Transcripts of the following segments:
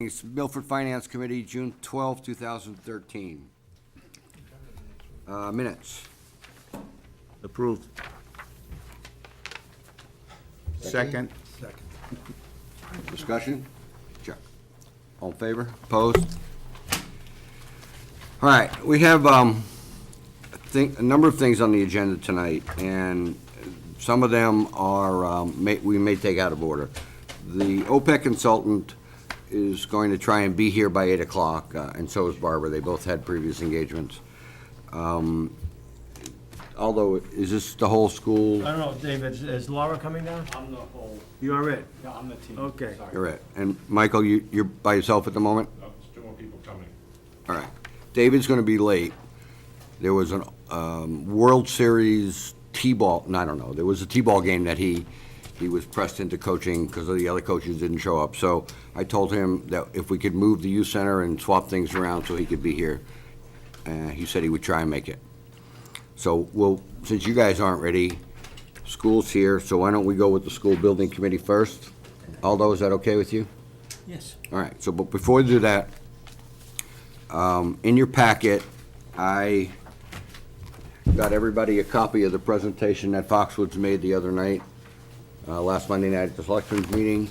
It's Milford Finance Committee, June 12, 2013. Minutes. Approved. Second. Discussion? Check. All in favor? Opposed? All right, we have a number of things on the agenda tonight, and some of them are, we may take out of order. The OPEC consultant is going to try and be here by 8 o'clock, and so is Barbara. They both had previous engagements. Although, is this the whole school? I don't know, David, is Laura coming down? I'm the whole, You are it? yeah, I'm the team. Okay. Sorry. You're it. And Michael, you're by yourself at the moment? There's two more people coming. All right. David's going to be late. There was a World Series T-ball, no, I don't know, there was a T-ball game that he was pressed into coaching because the other coaches didn't show up. So I told him that if we could move the youth center and swap things around so he could be here, he said he would try and make it. So since you guys aren't ready, school's here, so why don't we go with the school building committee first? Aldo, is that okay with you? Yes. All right, so but before we do that, in your packet, I got everybody a copy of the presentation that Foxwoods made the other night, last Monday night at the selectmen's meeting.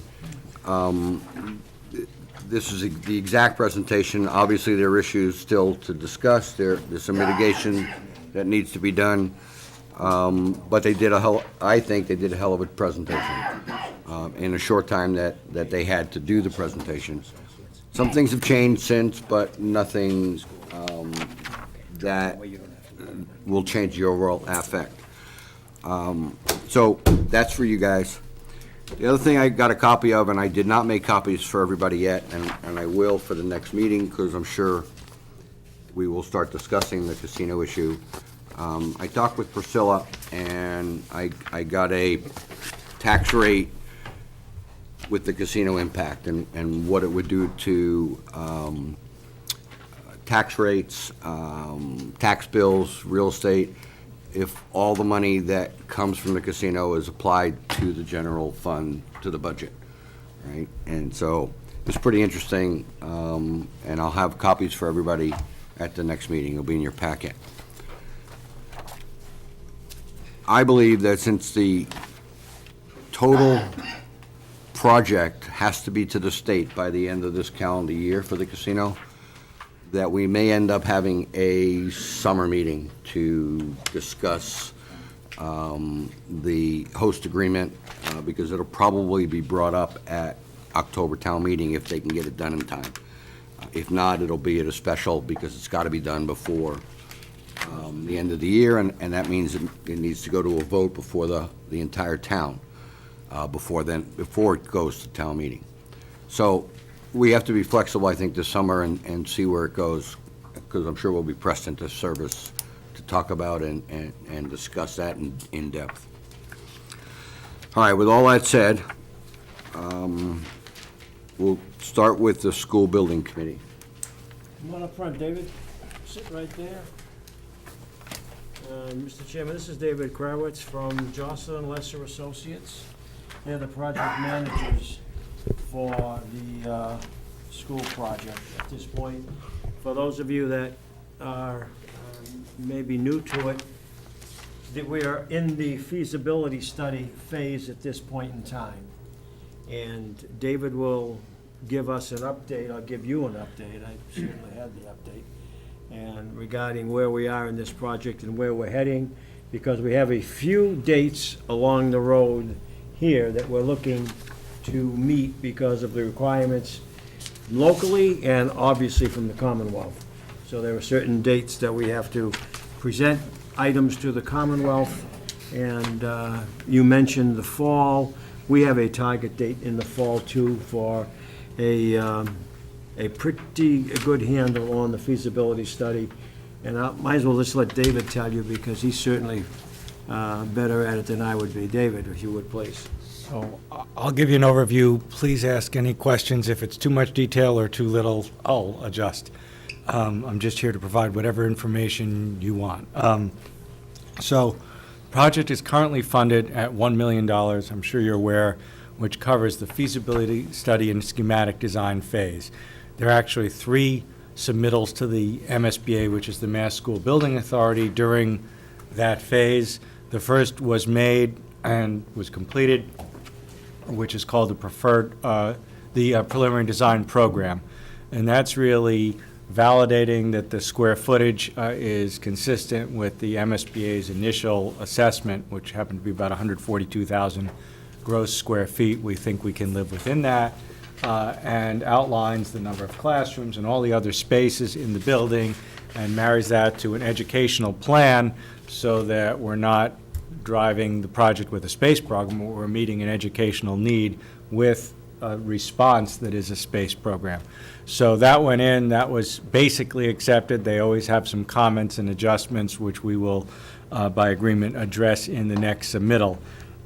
This is the exact presentation. Obviously, there are issues still to discuss. There's some mitigation that needs to be done. But they did I think they did a hell of a presentation in a short time that they had to do the presentation. Some things have changed since, but nothing that will change the overall affect. So that's for you guys. The other thing I got a copy of, and I did not make copies for everybody yet, and I will for the next meeting, because I'm sure we will start discussing the casino issue. I talked with Priscilla, and I got a tax rate with the casino impact and what it would do to tax rates, tax bills, real estate, if all the money that comes from the casino is applied to the general fund, to the budget, right? And so it's pretty interesting, and I'll have copies for everybody at the next meeting. It'll be in your packet. I believe that since the total project has to be to the state by the end of this calendar year for the casino, that we may end up having a summer meeting to discuss the host agreement, because it'll probably be brought up at October town meeting if they can get it done in time. If not, it'll be at a special, because it's got to be done before the end of the year, and that means it needs to go to a vote before the entire town, before it goes to town meeting. So we have to be flexible, I think, this summer and see where it goes, because I'm sure we'll be pressed into service to talk about and discuss that in depth. All right, with all that said, we'll start with the school building committee. Come on up front, David. Sit right there. Mr. Chairman, this is David Krawitz from Jocelyn Lesser Associates. They're the project managers for the school project at this point. For those of you that are maybe new to it, that we are in the feasibility study phase at this point in time. And David will give us an update, I'll give you an update, I certainly had the update, and regarding where we are in this project and where we're heading, because we have a few dates along the road here that we're looking to meet because of the requirements locally and obviously from the Commonwealth. So there are certain dates that we have to present items to the Commonwealth, and you mentioned the fall. We have a target date in the fall too for a pretty good handle on the feasibility study. And I might as well just let David tell you, because he's certainly better at it than I would be. David, if you would, please. So I'll give you an overview. Please ask any questions. If it's too much detail or too little, I'll adjust. I'm just here to provide whatever information you want. So project is currently funded at $1 million. I'm sure you're aware which covers the feasibility study and schematic design phase. There are actually 3 submittals to the MSBA, which is the Mass School Building Authority, during that phase. The first was made and was completed, which is called the preliminary design program. And that's really validating that the square footage is consistent with the MSBA's initial assessment, which happened to be about 142,000 gross square feet. We think we can live within that, and outlines the number of classrooms and all the other spaces in the building, and marries that to an educational plan so that we're not driving the project with a space program, but we're meeting an educational need with a response that is a space program. So that went in, that was basically accepted. They always have some comments and adjustments, which we will, by agreement, address in the next submittal.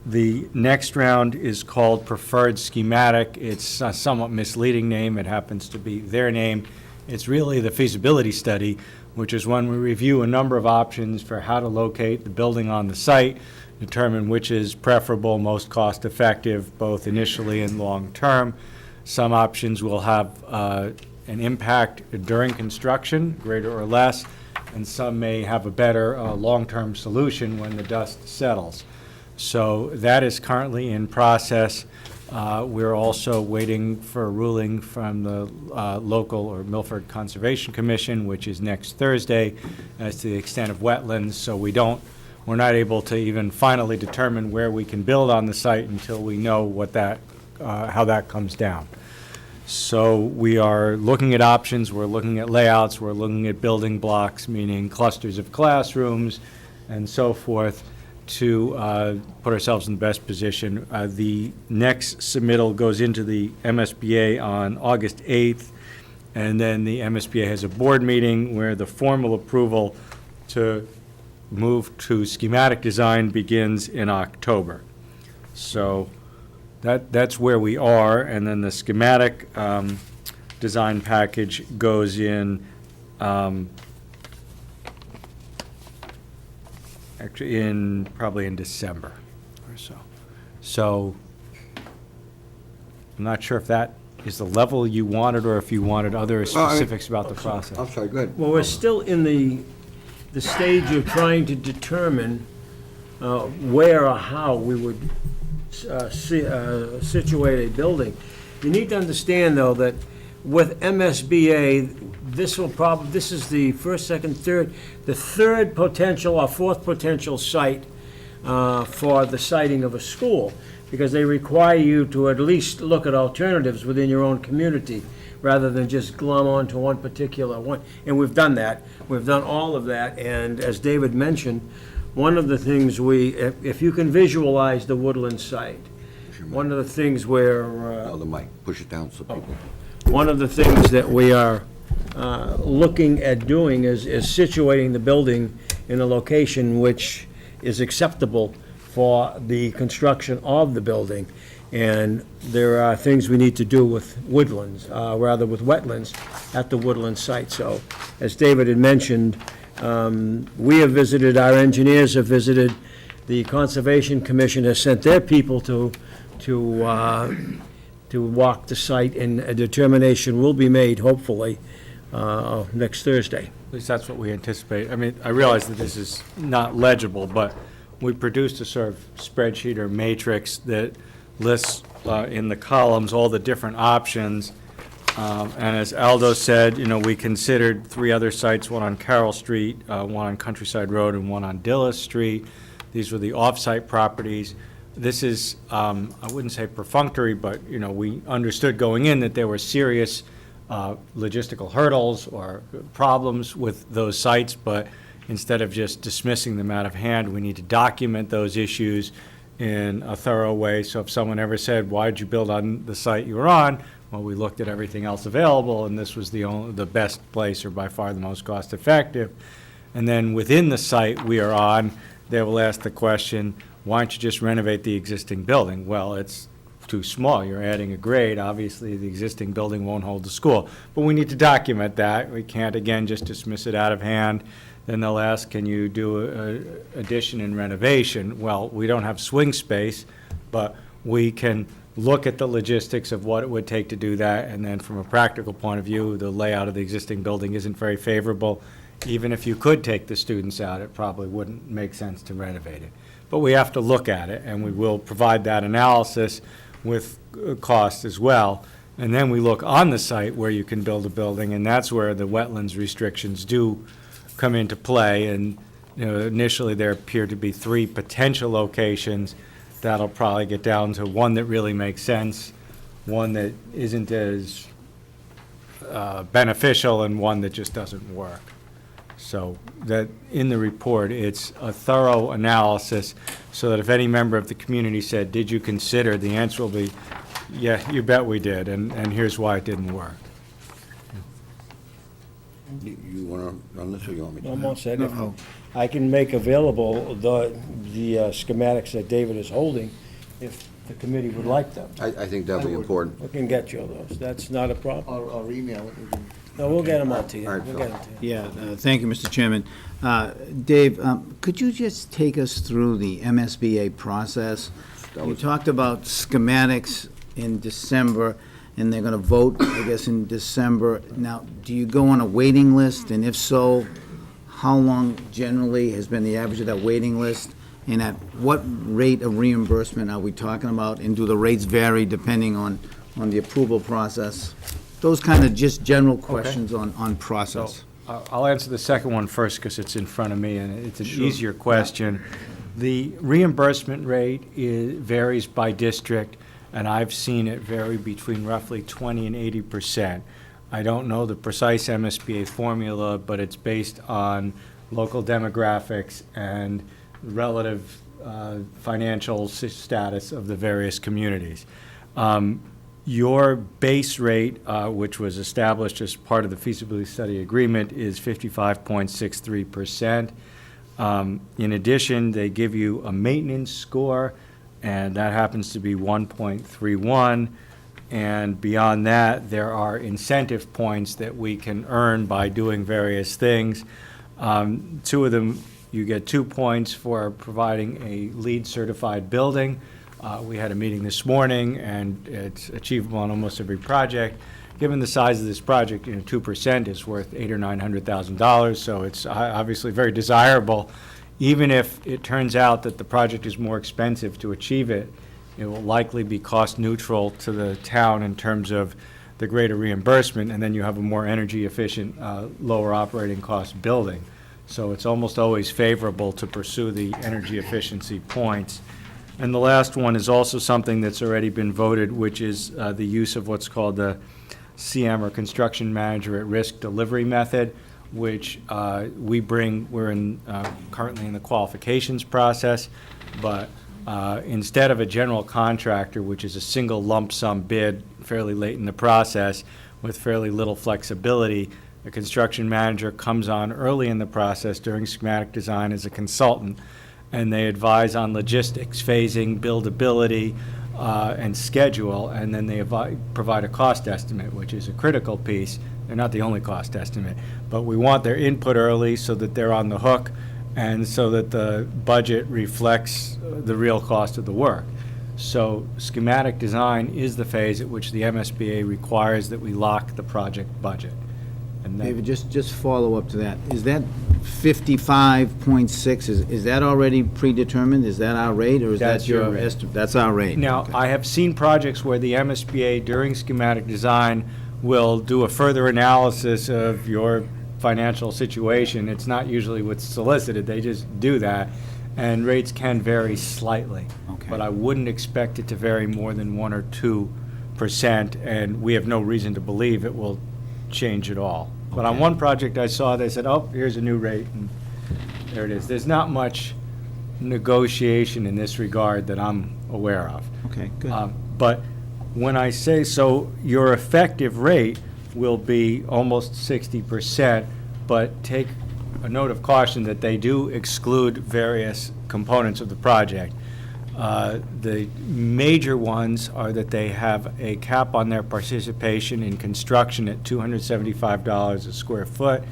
The next round is called Preferred Schematic. It's a somewhat misleading name. It happens to be their name. It's really the feasibility study, which is when we review a number of options for how to locate the building on the site, determine which is preferable, most cost-effective, both initially and long-term. Some options will have an impact during construction, greater or less, and some may have a better long-term solution when the dust settles. So that is currently in process. We're also waiting for a ruling from the local or Milford Conservation Commission, which is next Thursday, as to the extent of wetlands. So we're not able to even finally determine where we can build on the site until we know what that, how that comes down. So we are looking at options, we're looking at layouts, we're looking at building blocks, meaning clusters of classrooms and so forth, to put ourselves in the best position. The next submittal goes into the MSBA on August 8th, and then the MSBA has a board meeting where the formal approval to move to schematic design begins in October. So that's where we are, and then the schematic design package goes in actually probably in December or so. So I'm not sure if that is the level you wanted, or if you wanted other specifics about the process. I'm sorry, go ahead. Well, we're still in the stage of trying to determine where or how we would situate a building. You need to understand, though, that with MSBA, this is the first, second, the third potential or fourth potential site for the siting of a school, because they require you to at least look at alternatives within your own community, rather than just glom onto one particular one. And we've done that. We've done all of that, and as David mentioned, one of the things if you can visualize the Woodland site, one of the things where... Oh, the mic, push it down so people... One of the things that we are looking at doing is situating the building in a location which is acceptable for the construction of the building. And there are things we need to do with woodlands, rather with wetlands at the Woodland site. So, as David had mentioned, we have visited, our engineers have visited, the Conservation Commission has sent their people to walk the site, and a determination will be made, hopefully, next Thursday. At least that's what we anticipate. I mean, I realize that this is not legible, but we produced a sort of spreadsheet or matrix that lists in the columns all the different options. And as Aldo said, we considered 3 other sites, one on Carroll Street, one on Countryside Road, and one on Dillis Street. These were the off-site properties. This is, I wouldn't say perfunctory, but, we understood going in that there were serious logistical hurdles or problems with those sites, but instead of just dismissing them out of hand, we need to document those issues in a thorough way. So if someone ever said, why'd you build on the site you were on? Well, we looked at everything else available, and this was the best place, or by far the most cost-effective. And then within the site we are on, they will ask the question, why don't you just renovate the existing building? Well, it's too small. You're adding a grade. Obviously, the existing building won't hold the school. But we need to document that. We can't, again, just dismiss it out of hand. Then they'll ask, can you do addition and renovation? Well, we don't have swing space, but we can look at the logistics of what it would take to do that, and then from a practical point of view, the layout of the existing building isn't very favorable. Even if you could take the students out, it probably wouldn't make sense to renovate it. But we have to look at it, and we will provide that analysis with cost as well. And then we look on the site where you can build a building, and that's where the wetlands restrictions do come into play. And, you know, initially there appear to be 3 potential locations. That'll probably get down to one that really makes sense, one that isn't as beneficial, and one that just doesn't work. So that, in the report, it's a thorough analysis, so that if any member of the community said, did you consider, the answer will be, yeah, you bet we did, and here's why it didn't work. You want to run this, or you want me to? Almost said, I can make available the schematics that David is holding if the committee would like them. I think that'll be important. We can get you those. That's not a problem. Or email it. No, we'll get them out to you. All right, We'll Phil. get them to you. Yeah, thank you, Mr. Chairman. Dave, could you just take us through the MSBA process? That You was- talked about schematics in December, and they're going to vote, I guess, in December. Now, do you go on a waiting list, and if so, how long generally has been the average of that waiting list? And at what rate of reimbursement are we talking about, and do the rates vary depending on the approval process? Those kind of just general questions on So process. I'll answer the second one first, because it's in front of me, and it's an easier question. The reimbursement rate varies by district, and I've seen it vary between roughly 20 and 80%. I don't know the precise MSBA formula, but it's based on local demographics and relative financial status of the various communities. Your base rate, which was established as part of the feasibility study agreement, is 55.63%. In addition, they give you a maintenance score, and that happens to be 1.31. And beyond that, there are incentive points that we can earn by doing various things. 2 of them, you get 2 points for providing a LEED certified building. We had a meeting this morning, and it's achievable on almost every project. Given the size of this project, 2% is worth $800,000 or $900,000, so it's obviously very desirable. Even if it turns out that the project is more expensive to achieve it, it will likely be cost neutral to the town in terms of the greater reimbursement, and then you have a more energy efficient, lower operating cost building. So it's almost always favorable to pursue the energy efficiency points. And the last one is also something that's already been voted, which is the use of what's called the CM, or Construction Manager at Risk Delivery Method, which we're currently in the qualifications process, but instead of a general contractor, which is a single lump sum bid fairly late in the process with fairly little flexibility, a construction manager comes on early in the process during schematic design as a consultant, and they advise on logistics, phasing, buildability, and schedule, and then they provide a cost estimate, which is a critical piece. They're not the only cost estimate, but we want their input early so that they're on the hook, and so that the budget reflects the real cost of the work. So schematic design is the phase at which the MSBA requires that we lock the project budget. And then, David, just follow up to that. Is that 55.6, is that already predetermined? Is that our rate, or is That's that your your rate. estimate? That's our rate. now, Okay. I have seen projects where the MSBA during schematic design will do a further analysis of your financial situation. It's not usually what's solicited, they just do that, and rates can vary slightly. Okay. But I wouldn't expect it to vary more than 1 or 2%, and we have no reason to believe it will change at all. But on Okay. one project I saw, they said, oh, here's a new rate, and there it is. There's not much negotiation in this regard that I'm aware of. Okay, good. But when I say so, your effective rate will be almost 60%, but take a note of caution that they do exclude various components of the project. The major ones are that they have a cap on their participation in construction at $275 a square foot.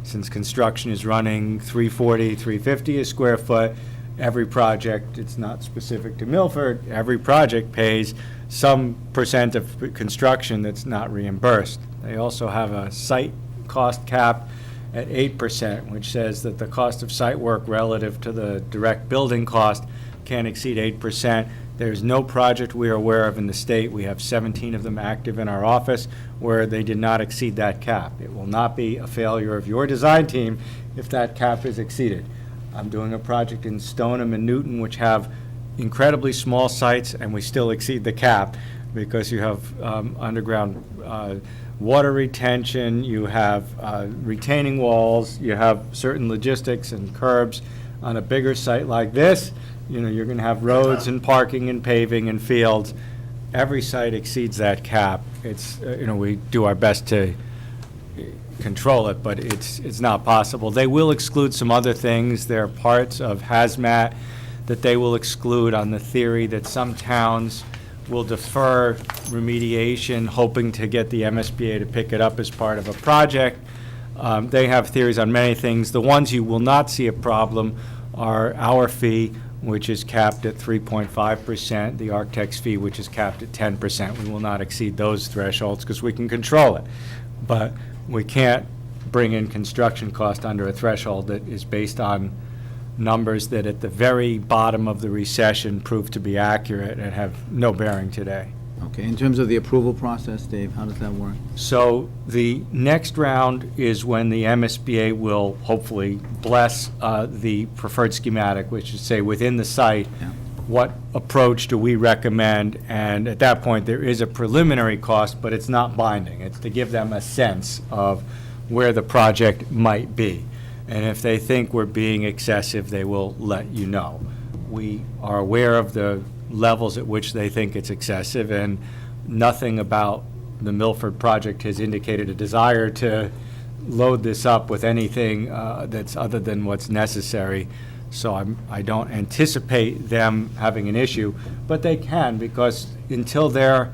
Since construction is running $340, $350 a square foot, every project, it's not specific to Milford, every project pays some percent of construction that's not reimbursed. They also have a site cost cap at 8%, which says that the cost of site work relative to the direct building cost can't exceed 8%. There's no project we are aware of in the state, we have 17 of them active in our office, where they did not exceed that cap. It will not be a failure of your design team if that cap is exceeded. I'm doing a project in Stoneham and Newton, which have incredibly small sites, and we still exceed the cap, because you have underground water retention, you have retaining walls, you have certain logistics and curbs. On a bigger site like this, you're going to have roads and parking and paving and fields. Every site exceeds that cap. It's, we do our best to control it, but it's not possible. They will exclude some other things. There are parts of hazmat that they will exclude on the theory that some towns will defer remediation, hoping to get the MSBA to pick it up as part of a project. They have theories on many things. The ones you will not see a problem are our fee, which is capped at 3.5%, the architect's fee, which is capped at 10%. We will not exceed those thresholds because we can control it. But we can't bring in construction cost under a threshold that is based on numbers that at the very bottom of the recession proved to be accurate and have no bearing today. Okay, in terms of the approval process, Dave, how does that work? So the next round is when the MSBA will hopefully bless the preferred schematic, which is say within the site, Yeah. what approach do we recommend? And at that point, there is a preliminary cost, but it's not binding. It's to give them a sense of where the project might be. And if they think we're being excessive, they will let you know. We are aware of the levels at which they think it's excessive, and nothing about the Milford project has indicated a desire to load this up with anything that's other than what's necessary. So I don't anticipate them having an issue, but they can, because until their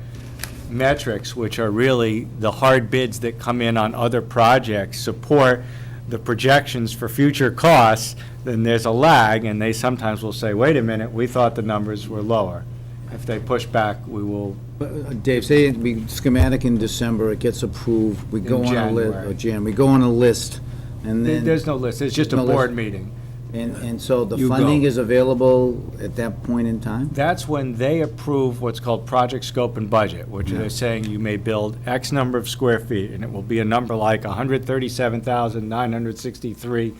metrics, which are really the hard bids that come in on other projects, support the projections for future costs, then there's a lag, and they sometimes will say, wait a minute, we thought the numbers were lower. If they push back, we will. Dave, say it be schematic in December, it gets approved, we go on a list, January. or Jan, we go on a list, and then. There's no list, it's just a No list. board meeting. And so the You funding go. is available at that point in time? That's when they approve what's called project scope and budget, which they're saying you may build X number of square feet, and it will be a number like 137,963,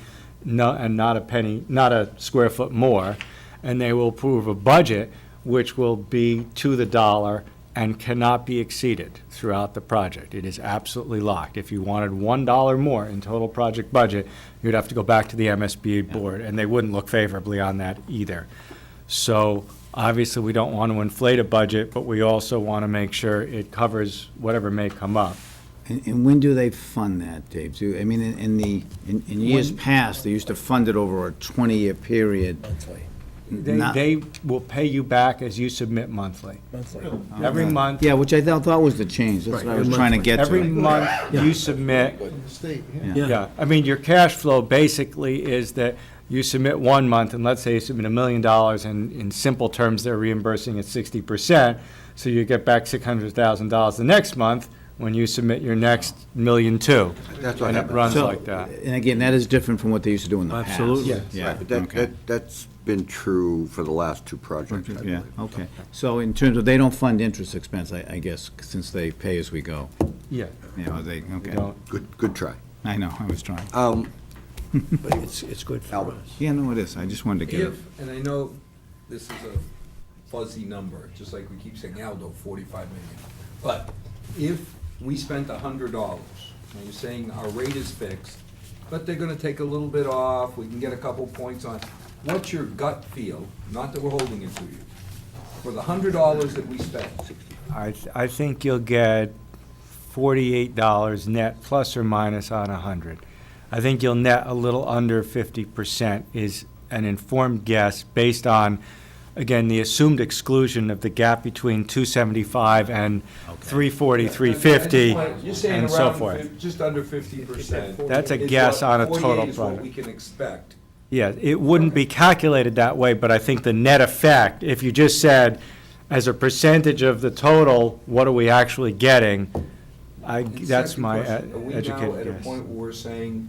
and not a penny, not a square foot more. And they will approve a budget which will be to the dollar and cannot be exceeded throughout the project. It is absolutely locked. If you wanted $1 more in total project budget, you'd have to go back to the MSBA board, and they wouldn't look favorably on that either. So obviously, we don't want to inflate a budget, but we also want to make sure it covers whatever may come up. And when do they fund that, Dave? I mean, in years past, they used to fund it over a 20-year period. Not- They will pay you back as you submit monthly. Every month. Yeah, which I thought was the change, that's what I was trying to get to. Every month you submit, yeah, I mean, your cash flow basically is that you submit 1 month, and let's say you submit $1 million, and in simple terms, they're reimbursing at 60%, so you get back $600,000 the next month when you submit your next $1.2 million. That's what And it happens. runs So- like that. And again, that is different from what they used to do in the past. Absolutely. Yes. Yeah, Right, but okay. that's been true for the last two projects, I Yeah, believe. okay. So in terms of, they don't fund interest expense, I guess, since they pay as we go. Yeah. Yeah, they, We okay. don't. Good try. I know, I was trying. But it's good for Albert. us. Yeah, no, it is, I just wanted to get it. If, and I know this is a fuzzy number, just like we keep saying, Aldo, 45 million. But if we spent $100, and you're saying our rate is fixed, but they're gonna take a little bit off, we can get a couple points on, what's your gut feel, not that we're holding it to you, for the $100 that we spent? I think you'll get $48 net, plus or minus on 100. I think you'll net a little under 50% is an informed guess based on, again, the assumed exclusion of the gap between 275 and 340, 350, You're saying and so around forth. just under 50%. That's a guess on a total Is what product. we can expect Yeah, it wouldn't be calculated that way, but I think the net effect, if you just said, as a percentage of the total, what are we actually getting? That's Second my question, Are we now educated at a guess. point where we're saying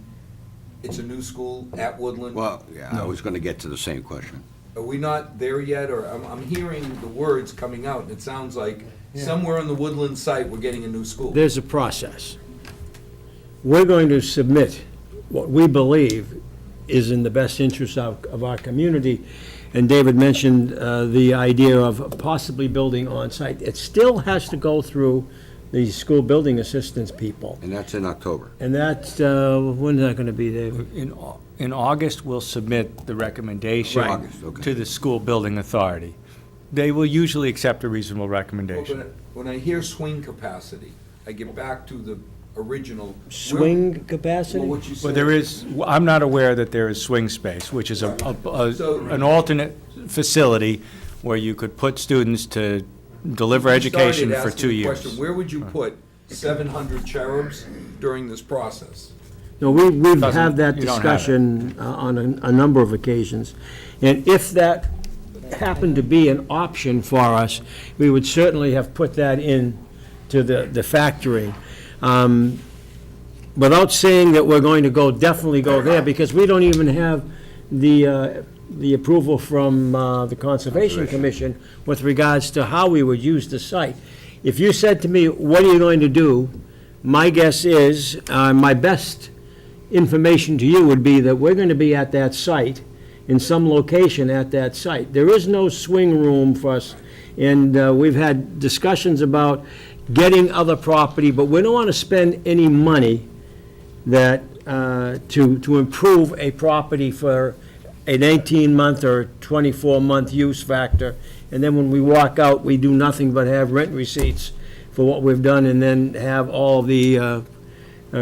it's a new school at Woodland? Well, yeah, I was gonna get to the same question. Are we not there yet, or I'm hearing the words coming out, and it sounds like somewhere on the Woodland site, we're getting a new school. There's a process. We're going to submit what we believe is in the best interest of our community. And David mentioned the idea of possibly building on-site. It still has to go through the school building assistance people. And that's in October. And that's, when's that gonna be, David? In August, we'll submit the recommendation Right. August, okay. to the school building authority. They will usually accept a reasonable Well, recommendation. but when I hear swing capacity, I get back to the original. Swing capacity? Well, what you Well, said. there is, I'm not aware that there is swing space, which is an alternate facility where you could put students to deliver You education started for asking 2 the years. question, where would you put 700 cherubs during this process? No, we've Doesn't- had that you don't have it. discussion on a number of occasions. And if that happened to be an option for us, we would certainly have put that in to the factory. Without saying that we're going to definitely go there, because we don't even have the approval from the Conservation Commission with regards to how we would use the site. If you said to me, what are you going to do? My guess is, my best information to you would be that we're going to be at that site, in some location at that site. There is no swing room for us, and we've had discussions about getting other property, but we don't want to spend any money that, to improve a property for an 18-month or 24-month use factor, and then when we walk out, we do nothing but have rent receipts for what we've done, and then have all the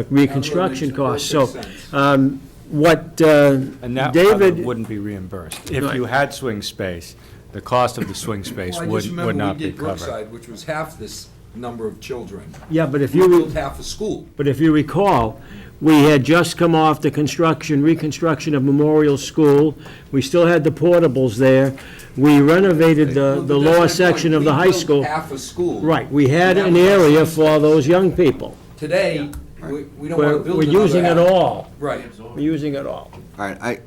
reconstruction That costs. makes So, perfect what And that probably David, wouldn't be reimbursed. If Right. you had swing space, the cost of the swing space Well, I would just would remember not we be did covered. Brookside, which was half this number of children. yeah, but if We you, built half a school. but if you recall, we had just come off the reconstruction of Memorial School. We still had the portables there. We renovated Well, the but that's my lower point. section of the We high built school. half a school. Right, we had And an that was area our for those young people. Today, we don't want to We're build another using it half. all. Right. We're using it all. All right,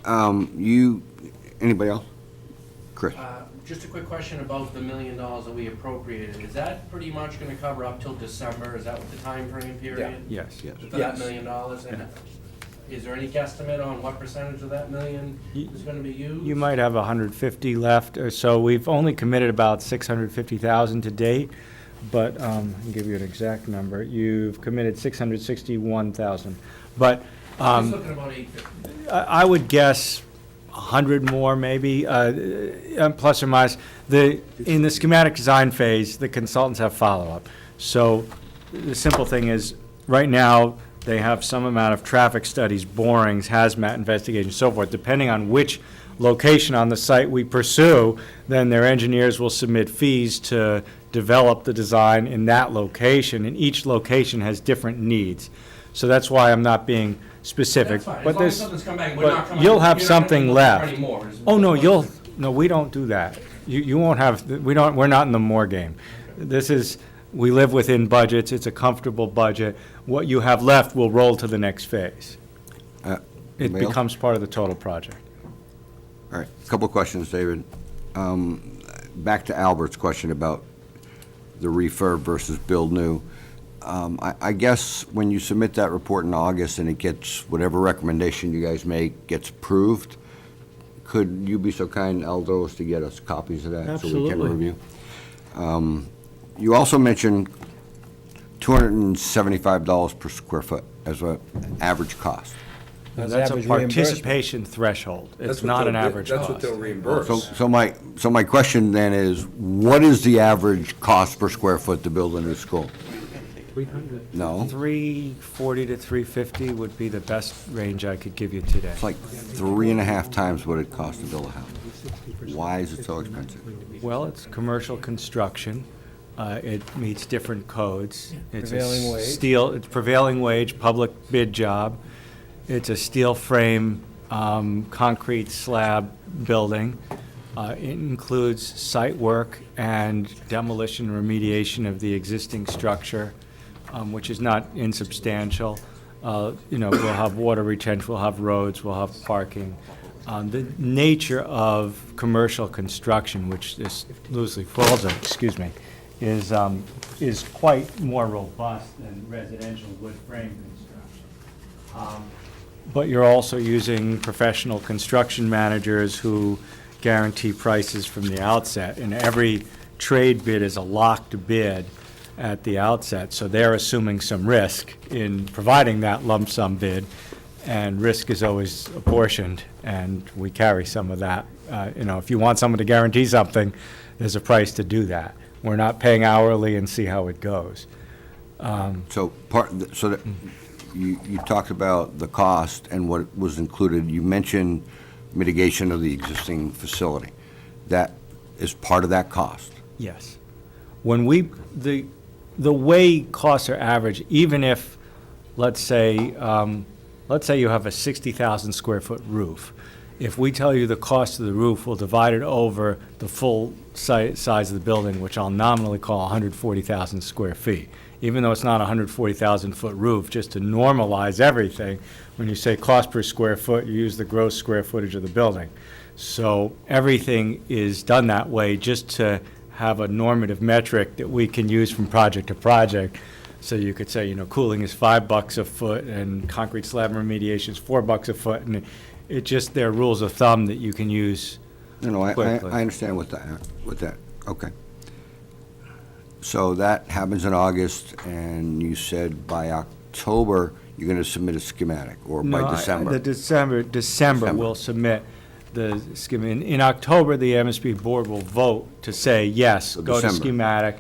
anybody else? Chris? Just a quick question about the $1 million that we appropriated. Is that pretty much gonna cover up till December? Is that what the time frame period? Yes. Yes. For that $1 million? And is there any guesstimate on what percentage of that million is gonna be used? You might have 150 left or so. We've only committed about 650,000 to date, but I'll give you an exact number. You've committed 661,000. But I was looking about 850. I would guess 100 more, maybe, plus or minus. In the schematic design phase, the consultants have follow-up. So the simple thing is, right now, they have some amount of traffic studies, borings, hazmat investigations, so forth. Depending on which location on the site we pursue, then their engineers will submit fees to develop the design in that location, and each location has different needs. So that's why I'm not being specific. That's fine, But as long as there's- something's come back, we're but not coming. you'll have you're not something gonna be looking for left. any more, is Oh, no, what- no, we don't do that. You won't have, we're not in the more game. This is, we live within budgets, it's a comfortable budget. What you have left will roll to the next phase. It Anybody else? becomes part of the total project. All right, a couple of questions, David. Back to Albert's question about the refurb versus build new. I guess when you submit that report in August and it gets, whatever recommendation you guys make gets approved, could you be so kind, Aldo, as to get us copies of that? So we can Absolutely. review? You also mentioned $275 per square foot as an average cost. That's a average reimbursement. participation threshold. It's That's what not an they'll- average That's what cost. they'll reimburse. So my question then is, what is the average cost per square foot to build a new school? 300. No? 340 to 350 would be the best range I could give you today. It's like 3.5 times what it costs to build a house. Why is it so expensive? Well, it's commercial construction. It meets different codes. It's a Prevailing wage. It's prevailing wage, public bid job. It's a steel frame concrete slab building. It includes site work and demolition and remediation of the existing structure, which is not insubstantial. We'll have water retention, we'll have roads, we'll have parking. The nature of commercial construction, which this loosely falls on, is quite more robust than residential wood frame construction. But you're also using professional construction managers who guarantee prices from the outset, and every trade bid is a locked bid at the outset, so they're assuming some risk in providing that lump sum bid, and risk is always apportioned, and we carry some of that. If you want someone to guarantee something, there's a price to do that. We're not paying hourly and see how it goes. So that you talked about the cost and what was included. You mentioned mitigation of the existing facility. That is part of that cost. Yes. When the way costs are averaged, even if, let's say you have a 60,000 square foot roof, if we tell you the cost of the roof, we'll divide it over the full size of the building, which I'll nominally call 140,000 square feet. Even though it's not a 140,000 foot roof, just to normalize everything, when you say cost per square foot, you use the gross square footage of the building. So everything is done that way just to have a normative metric that we can use from project to project. So you could say, cooling is $5 a foot and concrete slab remediation is $4 a foot, and it just, there are rules of thumb that you can use I quickly. understand with that. Okay. So that happens in August, and you said by October, you're going to submit a schematic, or by December? December we'll submit the scheme. In October, the MSB board will vote to say, yes, So go to December. schematic.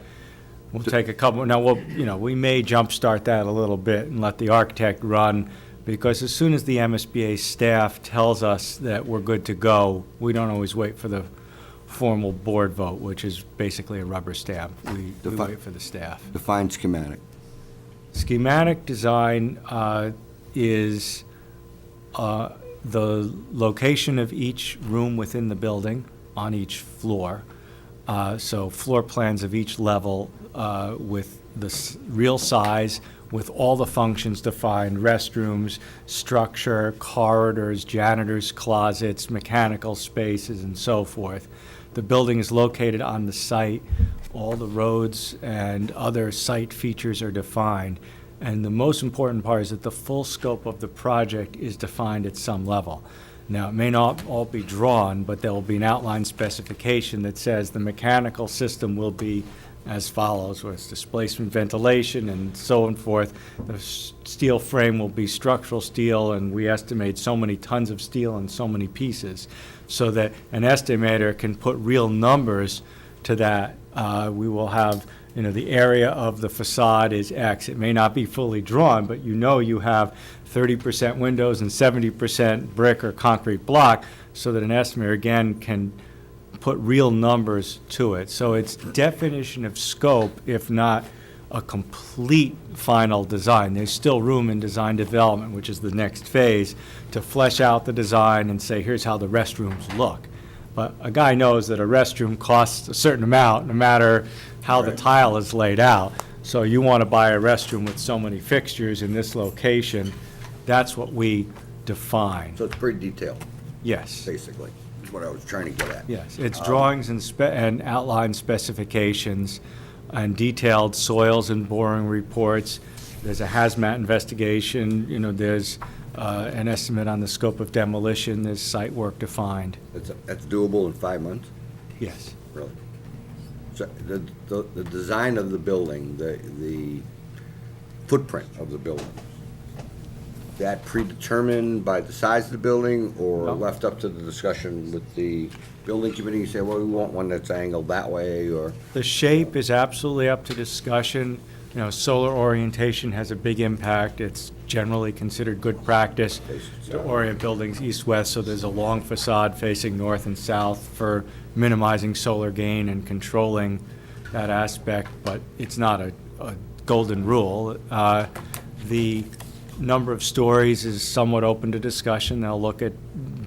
We'll take a couple, now, we may jumpstart that a little bit and let the architect run, because as soon as the MSBA staff tells us that we're good to go, we don't always wait for the formal board vote, which is basically a rubber stamp. We wait for the staff. Define schematic. Schematic design is the location of each room within the building on each floor. So floor plans of each level with the real size, with all the functions defined: restrooms, structure, corridors, janitors' closets, mechanical spaces, and so forth. The building is located on the site. All the roads and other site features are defined. And the most important part is that the full scope of the project is defined at some level. Now, it may not all be drawn, but there will be an outline specification that says the mechanical system will be as follows, with displacement, ventilation, and so on forth. The steel frame will be structural steel, and we estimate so many tons of steel and so many pieces, so that an estimator can put real numbers to that. We will have, the area of the facade is X. It may not be fully drawn, but you have 30% windows and 70% brick or concrete block, so that an estimator, again, can put real numbers to it. So it's definition of scope, if not a complete final design. There's still room in design development, which is the next phase, to flesh out the design and say, here's how the restrooms look. But a guy knows that a restroom costs a certain amount, no matter how the tile is laid out. So you want to buy a restroom with so many fixtures in this location. That's what we define. So it's pretty detailed, Yes. basically, is what I was trying to get at. Yes, it's drawings and outline specifications and detailed soils and boring reports. There's a hazmat investigation, there's an estimate on the scope of demolition, there's site work defined. That's doable in 5 months, Yes. really? So the design of the building, the footprint of the building, that predetermined by the size of the building, or No. left up to the discussion with the building committee? You say, well, we want one that's angled that way, or? The shape is absolutely up to discussion. Solar orientation has a big impact. It's generally considered good practice to orient buildings east-west, so there's a long facade facing north and south for minimizing solar gain and controlling that aspect, but it's not a golden rule. The number of stories is somewhat open to discussion. They'll look at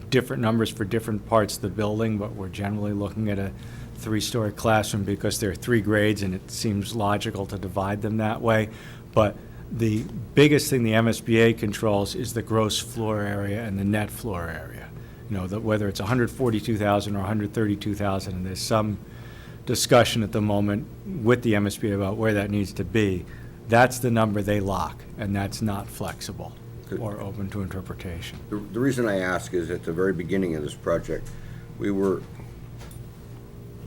different numbers for different parts of the building, but we're generally looking at a 3-story classroom because there are 3 grades, and it seems logical to divide them that way. But the biggest thing the MSBA controls is the gross floor area and the net floor area. You know, that whether it's 142,000 or 132,000, and there's some discussion at the moment with the MSBA about where that needs to be, that's the number they lock, and that's not flexible or open to interpretation. The reason I ask is at the very beginning of this project, we were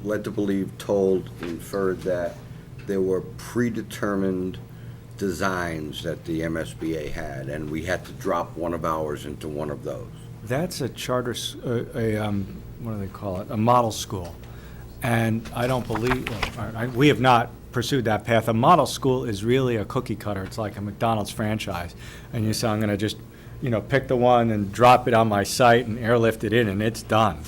led to believe, told, inferred that there were predetermined designs that the MSBA had, and we had to drop one of ours into one of those. That's a charter, what do they call it, a model school. And I don't believe, we have not pursued that path. A model school is really a cookie cutter. It's like a McDonald's franchise. And you say, I'm gonna just, pick the one and drop it on my site and airlift it in, and it's done,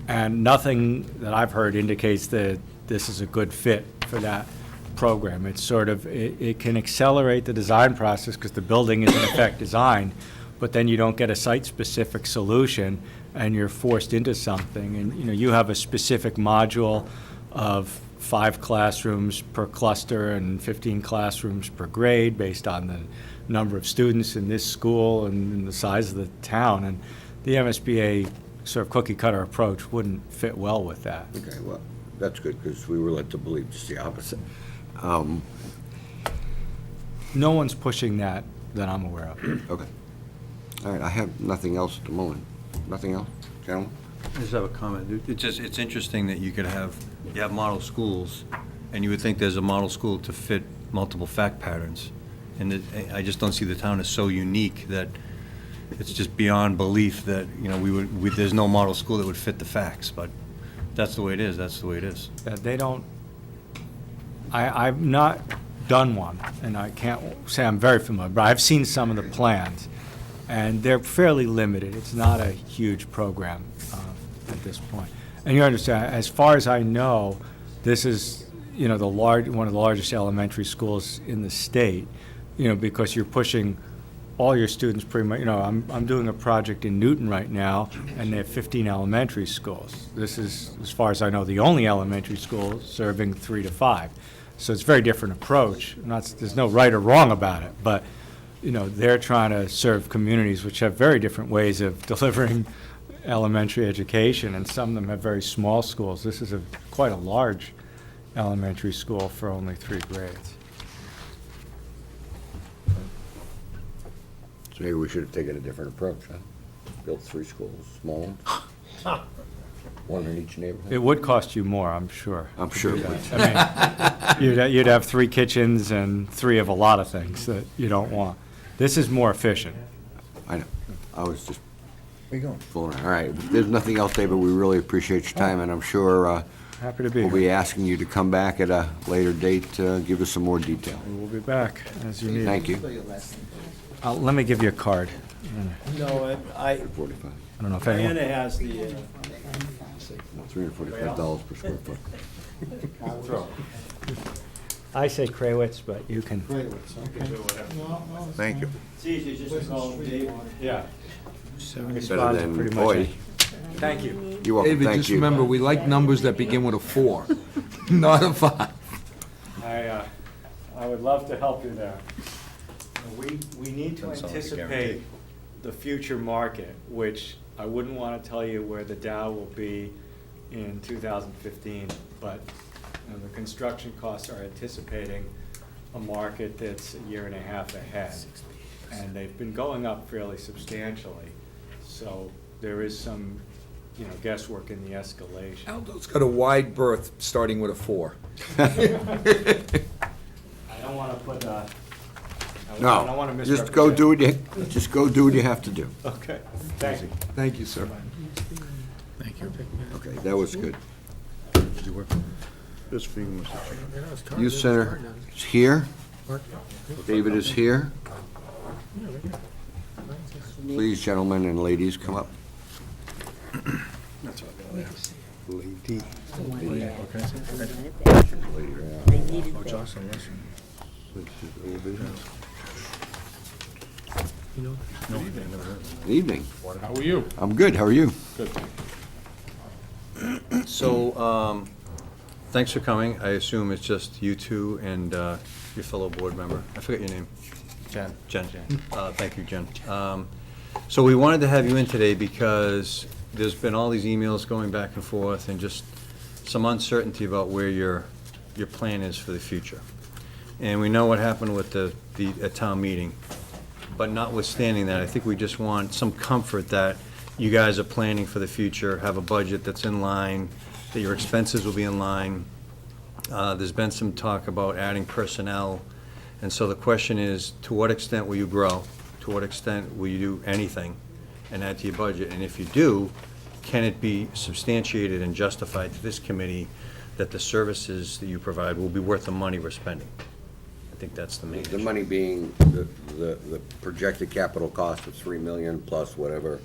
And nothing that I've heard indicates that this is a good fit for that program. It's sort of, it can accelerate the design process because the building is in effect designed, but then you don't get a site-specific solution and you're forced into something. And, you have a specific module of 5 classrooms per cluster and 15 classrooms per grade based on the number of students in this school and the size of the town. And the MSBA sort of cookie-cutter approach wouldn't fit well with that. Okay, well, that's good, because we were led to believe just the opposite. No one's pushing that I'm aware of. Okay. All right, I have nothing else at the moment. Nothing else, gentlemen? I just have a comment. It's interesting that you have model schools, and you would think there's a model school to fit multiple fact patterns. And I just don't see the town as so unique that it's just beyond belief that, there's no model school that would fit the facts, but that's the way it is, They don't, I've not done one, and I can't say I'm very familiar, but I've seen some of the plans, and they're fairly limited. It's not a huge program at this point. And you understand, as far as I know, this is, one of the largest elementary schools in the state, because you're pushing all your students pretty much, I'm doing a project in Newton right now, and they have 15 elementary schools. This is, as far as I know, the only elementary school serving 3 to 5. So it's a very different approach. There's no right or wrong about it, but, they're trying to serve communities which have very different ways of delivering elementary education, and some of them have very small schools. This is quite a large elementary school for only 3 grades. So maybe we should have taken a different approach, huh? Built 3 schools, small ones. One in each neighborhood. It would cost you more, I'm sure. I'm sure it would. I mean, you'd have 3 kitchens and 3 of a lot of things that you don't want. This is more efficient. I know. I was just fooling around. All right, if there's nothing else, David, we really appreciate your time, and I'm sure Happy to be we'll here. be asking you to come back at a later date to give us some more detail. We'll be back as you need. Thank you. Let me give you a card. No, I, 45. I don't know if anyone. Diana has the, $345 per square foot. I say Krawitz, but you can. Thank you. it's easy just to call Dave. Yeah. Better than Boyd. Thank you. You're welcome, David, thank just you. remember, we like numbers that begin with a 4, not a 5. I would love to help you there. We need to anticipate the future market, which I wouldn't want to tell you where the Dow will be in 2015, but the construction costs are anticipating a market that's a year and a half ahead. And they've been going up fairly substantially. So there is some, guesswork in the escalation. Aldo's got a wide berth starting with a 4. I don't want to put a, I don't want to No, misrepresent. just go do what you have to do. Okay, thank you. Thank you, sir. Okay, that was good. This for you, Mr. Chairman. Youth Center is here. David is here. Please, gentlemen and ladies, come up. Lady. Evening. How are you? I'm good, how are you? Good. So, thanks for coming. I assume it's just you two and your fellow board member. I forget your name. Jen. Jen. Thank you, Jen. So we wanted to have you in today because there's been all these emails going back and forth and just some uncertainty about where your plan is for the future. And we know what happened with the at town meeting. But notwithstanding that, I think we just want some comfort that you guys are planning for the future, have a budget that's in line, that your expenses will be in line. There's been some talk about adding personnel. And so the question is, to what extent will you grow? To what extent will you do anything and add to your budget? And if you do, can it be substantiated and justified to this committee that the services that you provide will be worth the money we're spending? I think that's the main The issue. money being the projected capital cost of 3 million plus whatever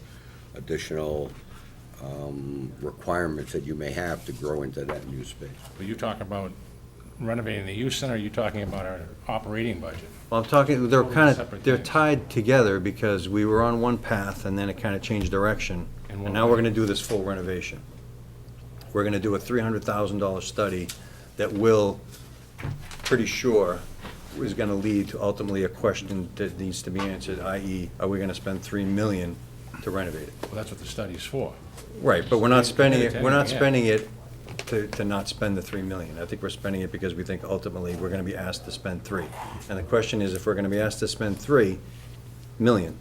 additional requirements that you may have to grow into that new space. Are you talking about renovating the youth center, or are you talking about our operating budget? Well, I'm talking, they're Totally kind of, separate they're things. tied together because we were on one path and then it kind of changed direction. And And now we're gonna do this full renovation. We're gonna do a $300,000 study that will, pretty sure, is gonna lead to ultimately a question that needs to be answered, i.e., are we gonna spend 3 million to renovate it? Well, that's what the study's for. Right, but we're not spending it, Committed to we're not anything, yeah. spending it to not spend the 3 million. I think we're spending it because we think ultimately we're gonna be asked to spend 3. And the question is, if we're gonna be asked to spend 3 million,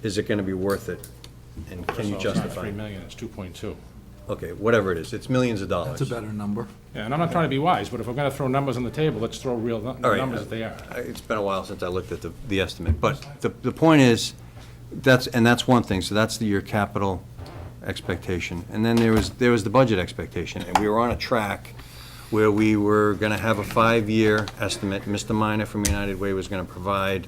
is it gonna be worth it? And can you So it's not justify 3 it? million, it's 2.2. Okay, whatever it is, it's millions of dollars. That's a better number. Yeah, and I'm not trying to be wise, but if we're gonna throw numbers on the table, let's throw real All right, numbers that they are. It's been a while since I looked at the estimate, but the point is, that's one thing, so that's your capital expectation. And then there was the budget expectation, and we were on a track where we were gonna have a 5-year estimate. Mr. Minor from United Way was gonna provide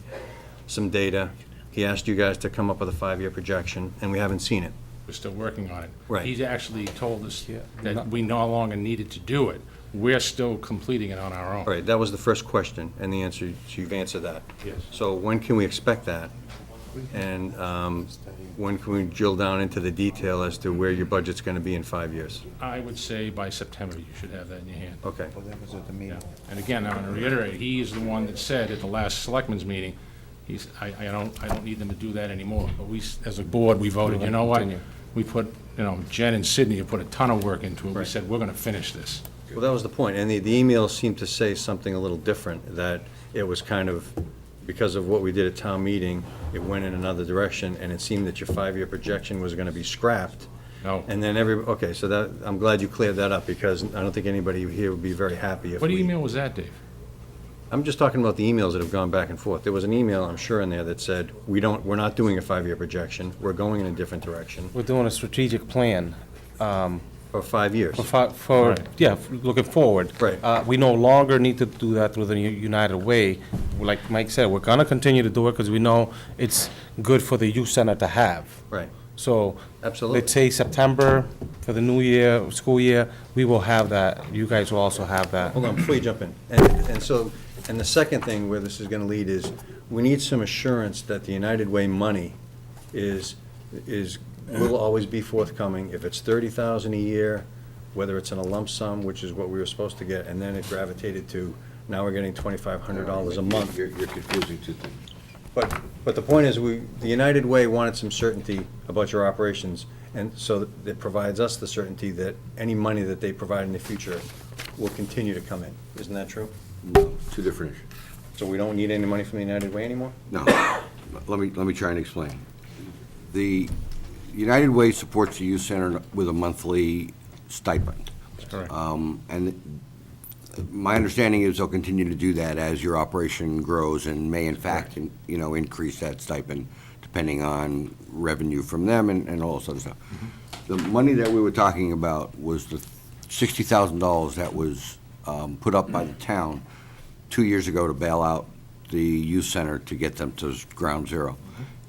some data. He asked you guys to come up with a 5-year projection, and we haven't seen it. We're still working on it. Right. He's actually told us that we no longer needed to do it. We're still completing it on our own. All right, that was the first question, and the answer, you've answered that. Yes. So when can we expect that? And when can we drill down into the detail as to where your budget's gonna be in 5 years? I would say by September, you should have that in your hand. Okay. Yeah. And again, I'm gonna reiterate, he is the one that said at the last selectmen's meeting, I don't need them to do that anymore. But we, as a board, we voted, you know what? We put, Jen and Sydney have put a ton of work into it. We Right. said, we're gonna finish this. Well, that was the point, and the email seemed to say something a little different, that it was kind of, because of what we did at town meeting, it went in another direction, and it seemed that your 5-year projection was gonna be scrapped. No. And then okay, so that, I'm glad you cleared that up, because I don't think anybody here would be very happy if What we... email was that, Dave? I'm just talking about the emails that have gone back and forth. There was an email, I'm sure, in there that said, we're not doing a 5-year projection, we're going in a different direction, We're doing a strategic plan for 5 years. looking forward. Right. We no longer need to do that through the United Way. Like Mike said, we're gonna continue to do it because we know it's good for the youth center to have. Right. So, Absolutely. let's say September for the new year, school year, we will have that. You guys will also have that. Hold on, before you jump in. And the second thing where this is gonna lead is, we need some assurance that the United Way money will always be forthcoming. If it's 30,000 a year, whether it's in a lump sum, which is what we were supposed to get, and then it gravitated to, now we're getting $2,500 a month. You're confusing two things. But the point is, the United Way wanted some certainty about your operations, and so it provides us the certainty that any money that they provide in the future will continue to come in. Isn't that true? No, two different issues. So we don't need any money from the United Way anymore? No, let me try and explain. The United Way supports the youth center with a monthly stipend. Correct. And my understanding is they'll continue to do that as your operation grows and may in fact, increase that stipend depending on revenue from them and all this other stuff. The money that we were talking about was the $60,000 that was put up by the town 2 years ago to bail out the youth center to get them to ground zero,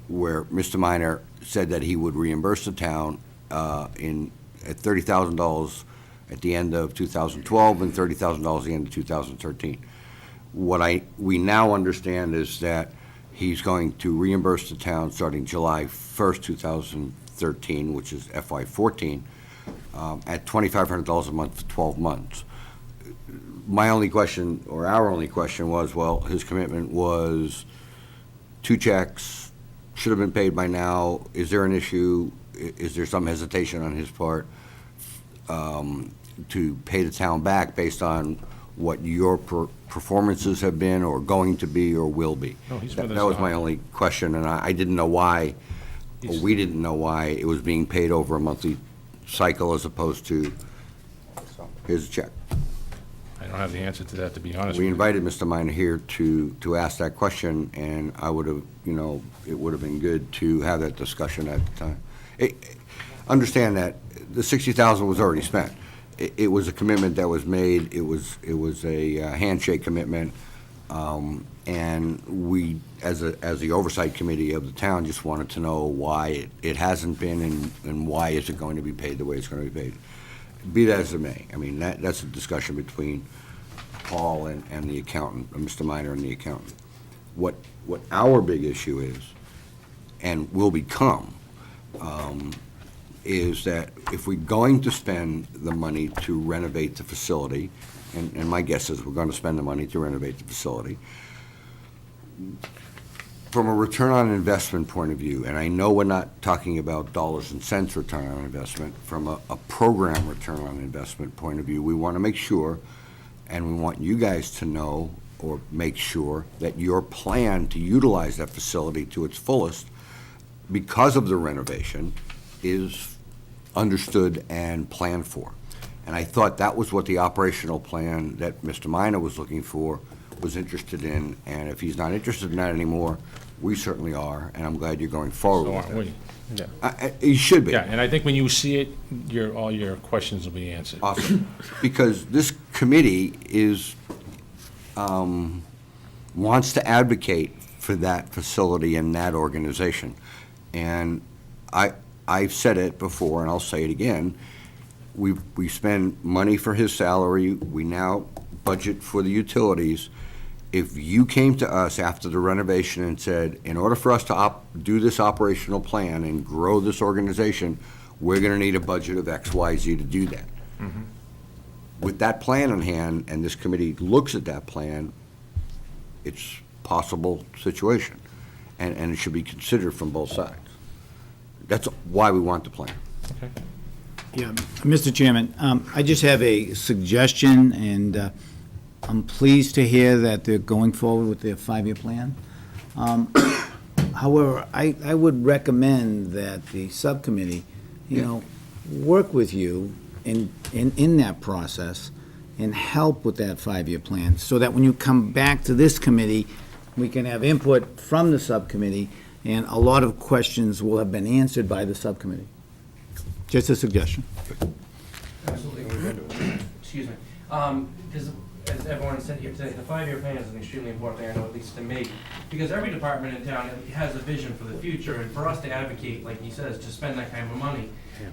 where Mr. Minor said that he would reimburse the town at $30,000 at the end of 2012 and $30,000 at the end of 2013. What we now understand is that He's going to reimburse the town starting July 1st, 2013, which is FY14, at $2,500 a month for 12 months. My only question, or our only question was, well, his commitment was 2 checks, should have been paid by now. Is there an issue? Is there some hesitation on his part to pay the town back based on what your performances have been, or going to be, or will be? No, he's That with us that was now. my only question, and I didn't know why, or we didn't know why it was being paid over a monthly cycle as opposed to, here's a check. I don't have the answer to that, to be honest We with you. invited Mr. Minor here to ask that question, and I would have, it would have been good to have that discussion at the time. Understand that the $60,000 was already spent. It was a commitment that was made, it was a handshake commitment, and we, as the oversight committee of the town, just wanted to know why it hasn't been, and why is it going to be paid the way it's going to be paid. Be that as it may, I mean, that's a discussion between Paul and the accountant, Mr. Minor and the accountant. What our big issue is, and will become, is that if we're going to spend the money to renovate the facility, and my guess is we're going to spend the money to renovate the facility, from a return on investment point of view, and I know we're not talking about dollars and cents return on investment, from a program return on investment point of view, we want to make sure, and we want you guys to know, or make sure, that your plan to utilize that facility to its fullest, because of the renovation, is understood and planned for. And I thought that was what the operational plan that Mr. Minor was looking for, was interested in, and if he's not interested in that anymore, we certainly are, and I'm glad you're going forward So with aren't it. we? Yeah. He should be. Yeah, and I think when you see it, all your questions will be answered. Awesome. Because this committee wants to advocate for that facility and that organization. And I've said it before, and I'll say it again, we spend money for his salary, we now budget for the utilities. If you came to us after the renovation and said, in order for us to do this operational plan and grow this organization, we're gonna need a budget of X, Y, Z to do that. With that plan in hand, and this committee looks at that plan, it's a possible situation, and it should be considered from both sides. That's why we want the plan. Yeah, Mr. Chairman, I just have a suggestion, and I'm pleased to hear that they're going forward with their 5-year plan. However, I would recommend that the subcommittee, work with you in that process and help with that 5-year plan, so that when you come back to this committee, we can have input from the subcommittee, and a lot of questions will have been answered by the subcommittee. Just a suggestion. Absolutely. Excuse me. Because as everyone said here today, the 5-year plan is an extremely important thing, I know, at least to me, because every department in town has a vision for the future, and for us to advocate, like he says, to spend that kind of money,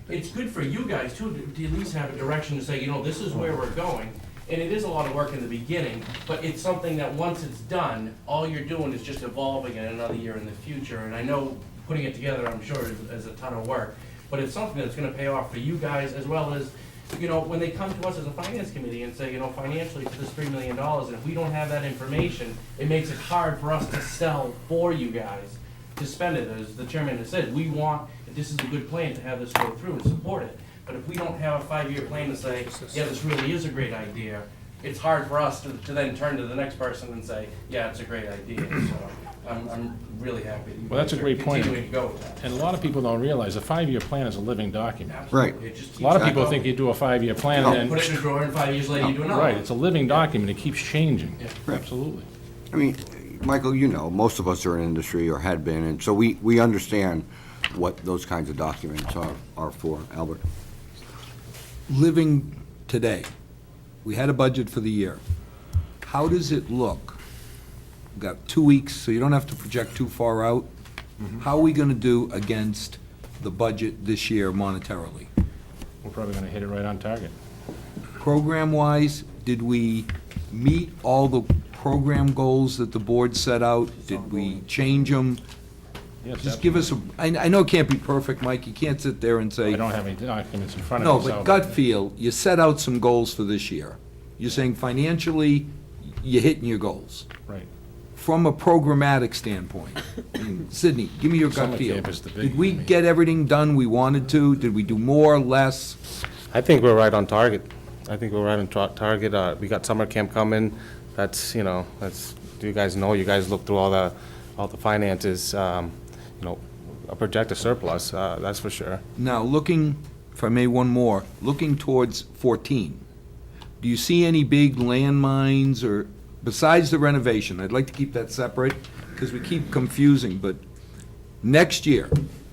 it's good for you guys too, to at least have a direction to say, this is where we're going. And it is a lot of work in the beginning, but it's something that once it's done, all you're doing is just evolving it another year in the future. And I know putting it together, I'm sure, is a ton of work, but it's something that's gonna pay off for you guys, as well as, when they come to us as a finance committee and say, financially for this $3 million, and if we don't have that information, it makes it hard for us to sell for you guys to spend it. As the chairman has said, we want, if this is a good plan, to have this go through and support it. But if we don't have a 5-year plan to say, yeah, this really is a great idea, it's hard for us to then turn to the next person and say, yeah, it's a great idea. So I'm really happy that you Well, that's a guys are great point. continuing to go with that. And a lot of people don't realize a 5-year plan is a living document. Absolutely. It just A lot of keeps people going. think you do a 5-year plan No. and Put it in a drawer, and 5 years later, you do another right, one. it's a living document, it keeps changing. Yeah. Absolutely. I mean, Michael, most of us are in industry or had been, and so we understand what those kinds of documents are for. Albert? Living today, we had a budget for the year. How does it look? We've got 2 weeks, so you don't have to project too far out. How are we gonna do against the budget this year monetarily? We're probably gonna hit it right on target. Program-wise, did we meet all the program goals that the board set out? Did we change them? Yes, Just give us I know it can't be perfect, Mike, you can't sit there and say, I don't have any documents in front no, of me, so. but gut feel, you set out some goals for this year. You're saying financially, you're hitting your goals. Right. From a programmatic standpoint, I mean, Sydney, give me your gut Summer feel. camp is the big Did we one for me. get everything done we wanted to? Did we do more, less? I think we're right on target. I think we're right on target. We got summer camp coming. That's, you guys know, you guys look through all the finances, a projected surplus, that's for sure. Now, looking, if I may, one more, looking towards 14, do you see any big landmines or, besides the renovation, I'd like to keep that separate, because we keep confusing, but next year,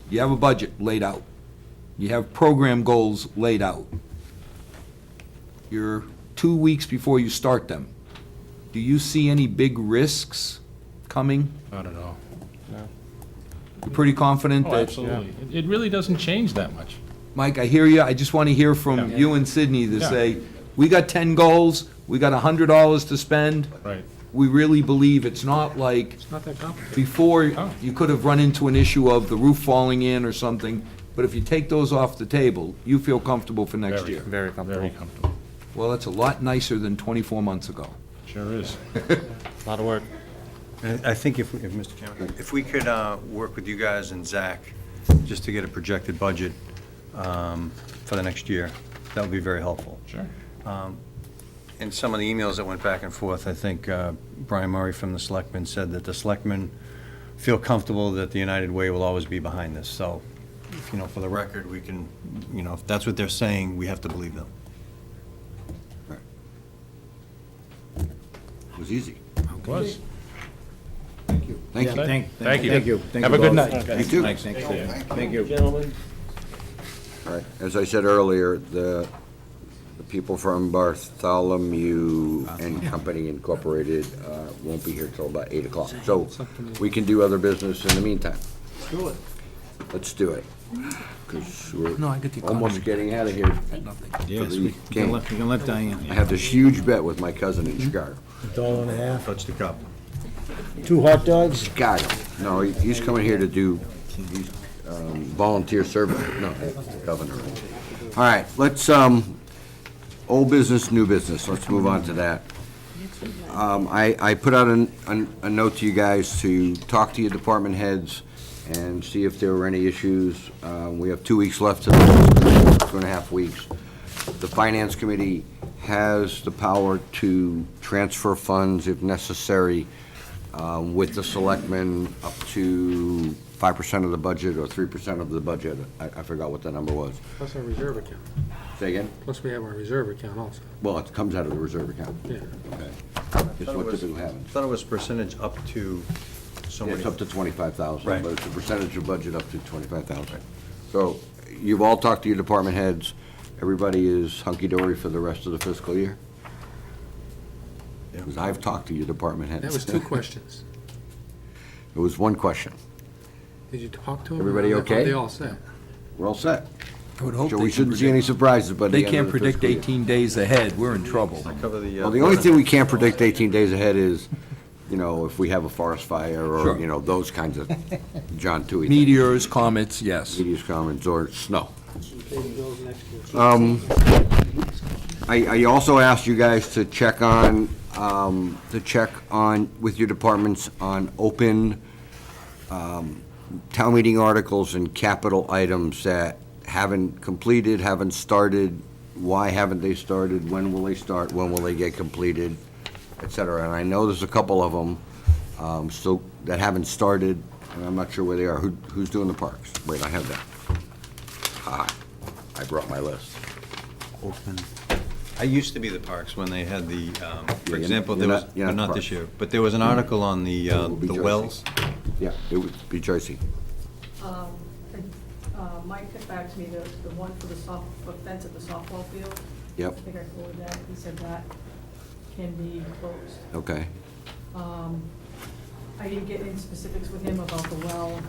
you have a budget laid out. You have program goals laid out. You're 2 weeks before you start them. Do you see any big risks coming? Not at all. You're pretty confident Oh, that? absolutely. It really doesn't change that much. Mike, I hear you. I just want to hear from Yeah. you and Sydney to Yeah. say, we got 10 goals, we got $100 to spend. Right. We really believe it's not like It's not that complicated. before, Oh. you could have run into an issue of the roof falling in or something, but if you take those off the table, you feel comfortable for next Very. year. Very comfortable. Very comfortable. Well, that's a lot nicer than 24 months ago. Sure is. A lot of work. And I think if Mr. Chairman, if we could work with you guys and Zach, just to get a projected budget for the next year, that would be very helpful. Sure. In some of the emails that went back and forth, I think Brian Murray from the Selectmen said that the Selectmen feel comfortable that the United Way will always be behind this. So, for the record, we can, if that's what they're saying, we have to believe them. It was easy. It was. Thank you. Thank you. Thank you. Thank Have you a good both. night. You too. Thanks. Thank you. Gentlemen, All right, as I said earlier, the people from Bartholomew and Company Incorporated won't be here till about 8 o'clock. So we can do other business in the meantime. do it. Let's do it, because we're No, I get the almost economy. getting out of here. Yes, the we game. can let Diane. I have this huge bet with my cousin in Chicago. $1.50. Touch the cup. 2 hot dogs? Chicago. No, he's coming here to do volunteer service. No, governor. All right, let's, old business, new business. Let's move on to that. I put out a note to you guys to talk to your department heads and see if there were any issues. We have 2 weeks left to the 2.5 weeks. The Finance Committee has the power to transfer funds if necessary with the selectmen up to 5% of the budget or 3% of the budget. I forgot what the number was. Plus our reserve account. Say again? Plus we have our reserve account also. Well, it comes out of the reserve account. Yeah. Okay. It's what typically happens. I thought it was percentage up to so Yeah, many. it's up to 25,000, Right. but it's a percentage of budget up to 25,000. So you've all talked to your department heads. Everybody is hunky-dory for the rest of the fiscal year? Yeah. Because I've talked to your department heads. That was 2 questions. It was one question. Did you talk to them? Everybody okay? Are they all set? We're all set. I would hope So they we can shouldn't see any predict. surprises by the They end of can't the predict fiscal year. 18 days ahead, we're in trouble. Cover the. Well, the only thing we can't predict 18 days ahead is, if we have a forest fire or, Sure. those kinds of John Toohey things. Meteors, comets, yes. Meteors, comets, or snow. Paying bills next year. I also asked you guys to check on, with your departments on open town meeting articles and capital items that haven't completed, haven't started, why haven't they started, when will they start, when will they get completed, et cetera. And I know there's a couple of them still that haven't started, and I'm not sure where they are. Who's doing the parks? Wait, I have that. I brought my list. Open. I used to be the parks when they had the, for you're example, not- there was, you're not but not parks. this year, but there was an article on the It will be Jersey. wells. Yeah, it would be Joycey. Mike got back to me, the one for the fence at the softball field. Yep, I think I forwarded that, he said that can be closed. okay. I didn't get any specifics with him about the well.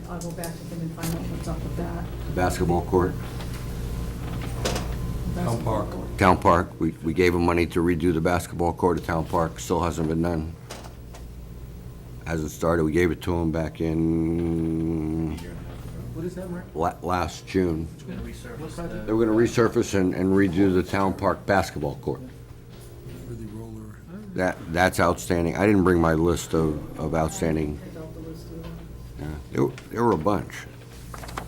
I'll go back to him and find out what's up with that. The basketball court, Town Park. Town Park, we gave them money to redo the basketball court at Town Park, still hasn't been done. Hasn't started, we gave it to them back in What is that, Mark? last June. We're gonna resurface the. They were gonna resurface and redo the Town Park basketball court. That's outstanding. I didn't bring my list of outstanding, Take out the list of them. yeah, there were a bunch.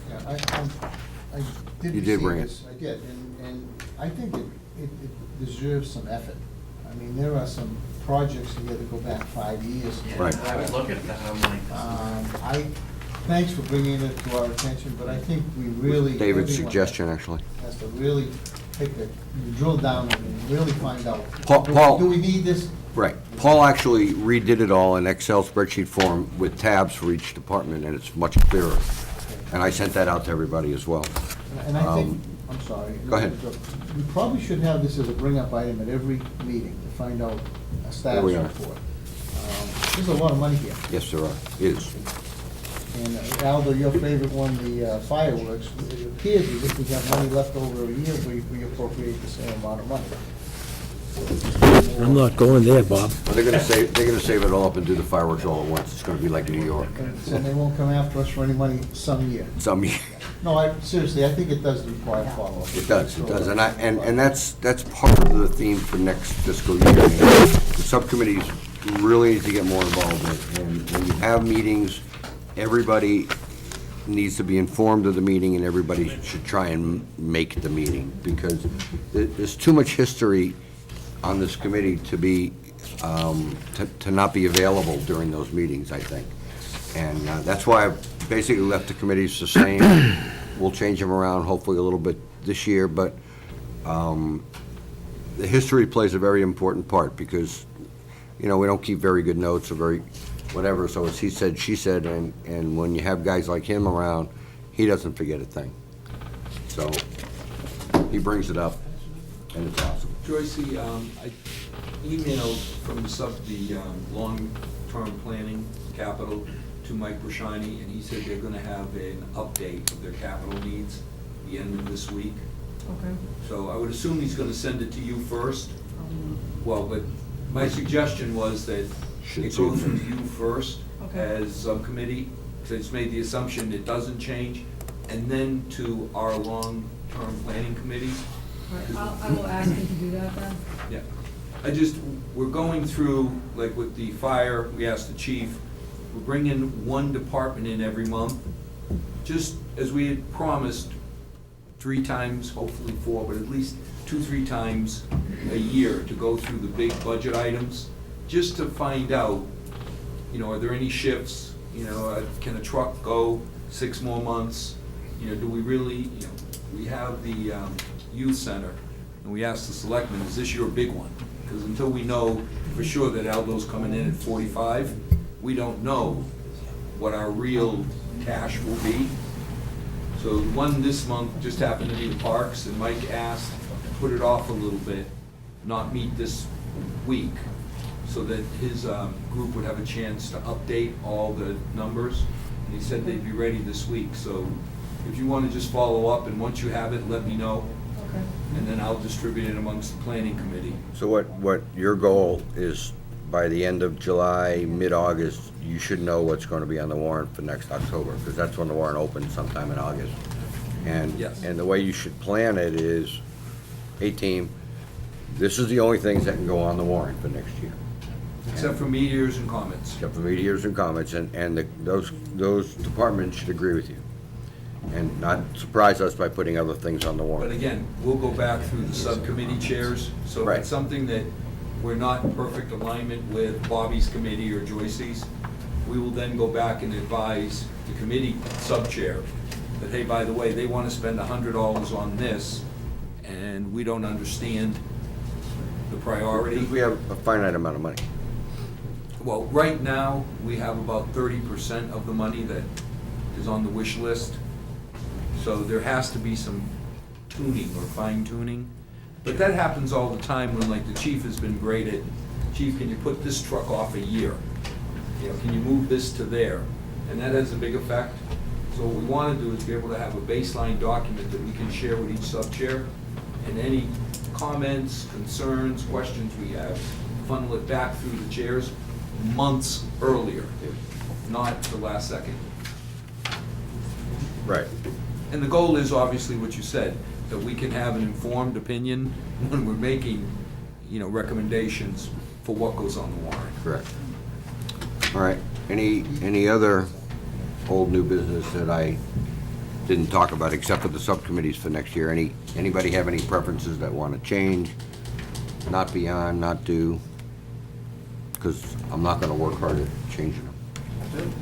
Yeah, I did You did bring it. receive this. I did, and I think it deserves some effort. I mean, there are some projects here that go back 5 years. Yeah, Right. I was looking at that, I'm like, Thanks for bringing it to our attention, but I think we really. David's everyone suggestion, actually. Has to really drill down and really find out. Paul- Do we need this? Right. Paul actually redid it all in Excel spreadsheet form with tabs for each department, and it's much clearer. And I sent that out to everybody as well. And I think, I'm sorry. Go ahead. We probably should have this as a bring-up item at every meeting to find out a status There we are. report. There's a lot of money here. Yes, there are. Is. And Aldo, your favorite one, the fireworks, it appears as if we have money left over a year, we appropriate the same amount of money. I'm not going there, Bob. Well, they're gonna save it all up and do the fireworks all at once. It's gonna be like New York. And they won't come after us for any money some year. No, seriously, I think it does require follow-up. It does, and that's part of the theme for next fiscal year. The subcommittees really need to get more involved in it, and when you have meetings, everybody needs to be informed of the meeting, and everybody should try and make the meeting, because there's too much history on this committee to be, to not be available during those meetings, I think. And that's why I've basically left the committees the same. We'll change them around hopefully a little bit this year, but the history plays a very important part, because, we don't keep very good notes or very whatever, so it's he said, she said, and when you have guys like him around, he doesn't forget a thing. So he brings it up, and it's awesome. Joyce, I emailed from the long-term planning capital to Mike Brashani, and he said they're gonna have an update of their capital needs the end of this week. Okay. So I would assume he's gonna send it to you first. Well, but my suggestion was that Should it see goes it. from you first Okay. as subcommittee, so it's made the assumption it doesn't change, and then to our long-term planning committee. All right, I will ask him to do that then. Yeah, we're going through, like with the fire, we asked the chief, we're bringing one department in every month, just as we had promised, 3 times, hopefully 4, but at least 2-3 times a year to go through the big budget items, just to find out, are there any shifts, can a truck go 6 more months? Do we really, we have the youth center, and we asked the selectmen, is this your big one? Because until we know for sure that Aldo's coming in at 45, we don't know what our real cash will be. So the one this month just happened to be the parks, and Mike asked, put it off a little bit, not meet this week, so that his group would have a chance to update all the numbers. And he said they'd be ready this week, so if you want to just follow up, and once you have it, let me know, Okay. and then I'll distribute it amongst the planning committee. So what your goal is, by the end of July, mid-August, you should know what's going to be on the warrant for next October, because that's when the warrant opens sometime in August. And, Yes. and the way you should plan it is, hey, team, this is the only things that can go on the warrant for next year, Except for meteors and comments. except for meteors and comments, and those departments should agree with you, and not surprise us by putting other things on the But warrant. again, we'll go back through the subcommittee chairs, so if Right. it's something that we're not in perfect alignment with Bobby's committee or Joyce's, we will then go back and advise the committee sub-chair that, hey, by the way, they want to spend $100 on this, and we don't understand the priority. Because we have a finite amount of money. Well, right now, we have about 30% of the money that is on the wish list. So there has to be some tuning or fine tuning. But that happens all the time when, like, the chief has been great at, chief, can you put this truck off a year? Can you move this to there? And that has a big effect. So what we want to do is be able to have a baseline document that we can share with each sub-chair, and any comments, concerns, questions we have, funnel it back through the chairs months earlier, not the last second. Right. And the goal is obviously what you said, that we can have an informed opinion when we're making, recommendations for what goes on the warrant. Correct. All right, any other old new business that I didn't talk about except for the subcommittees for next year? Anybody have any preferences that want to change, not be on, not do? Because I'm not going to work hard at changing them.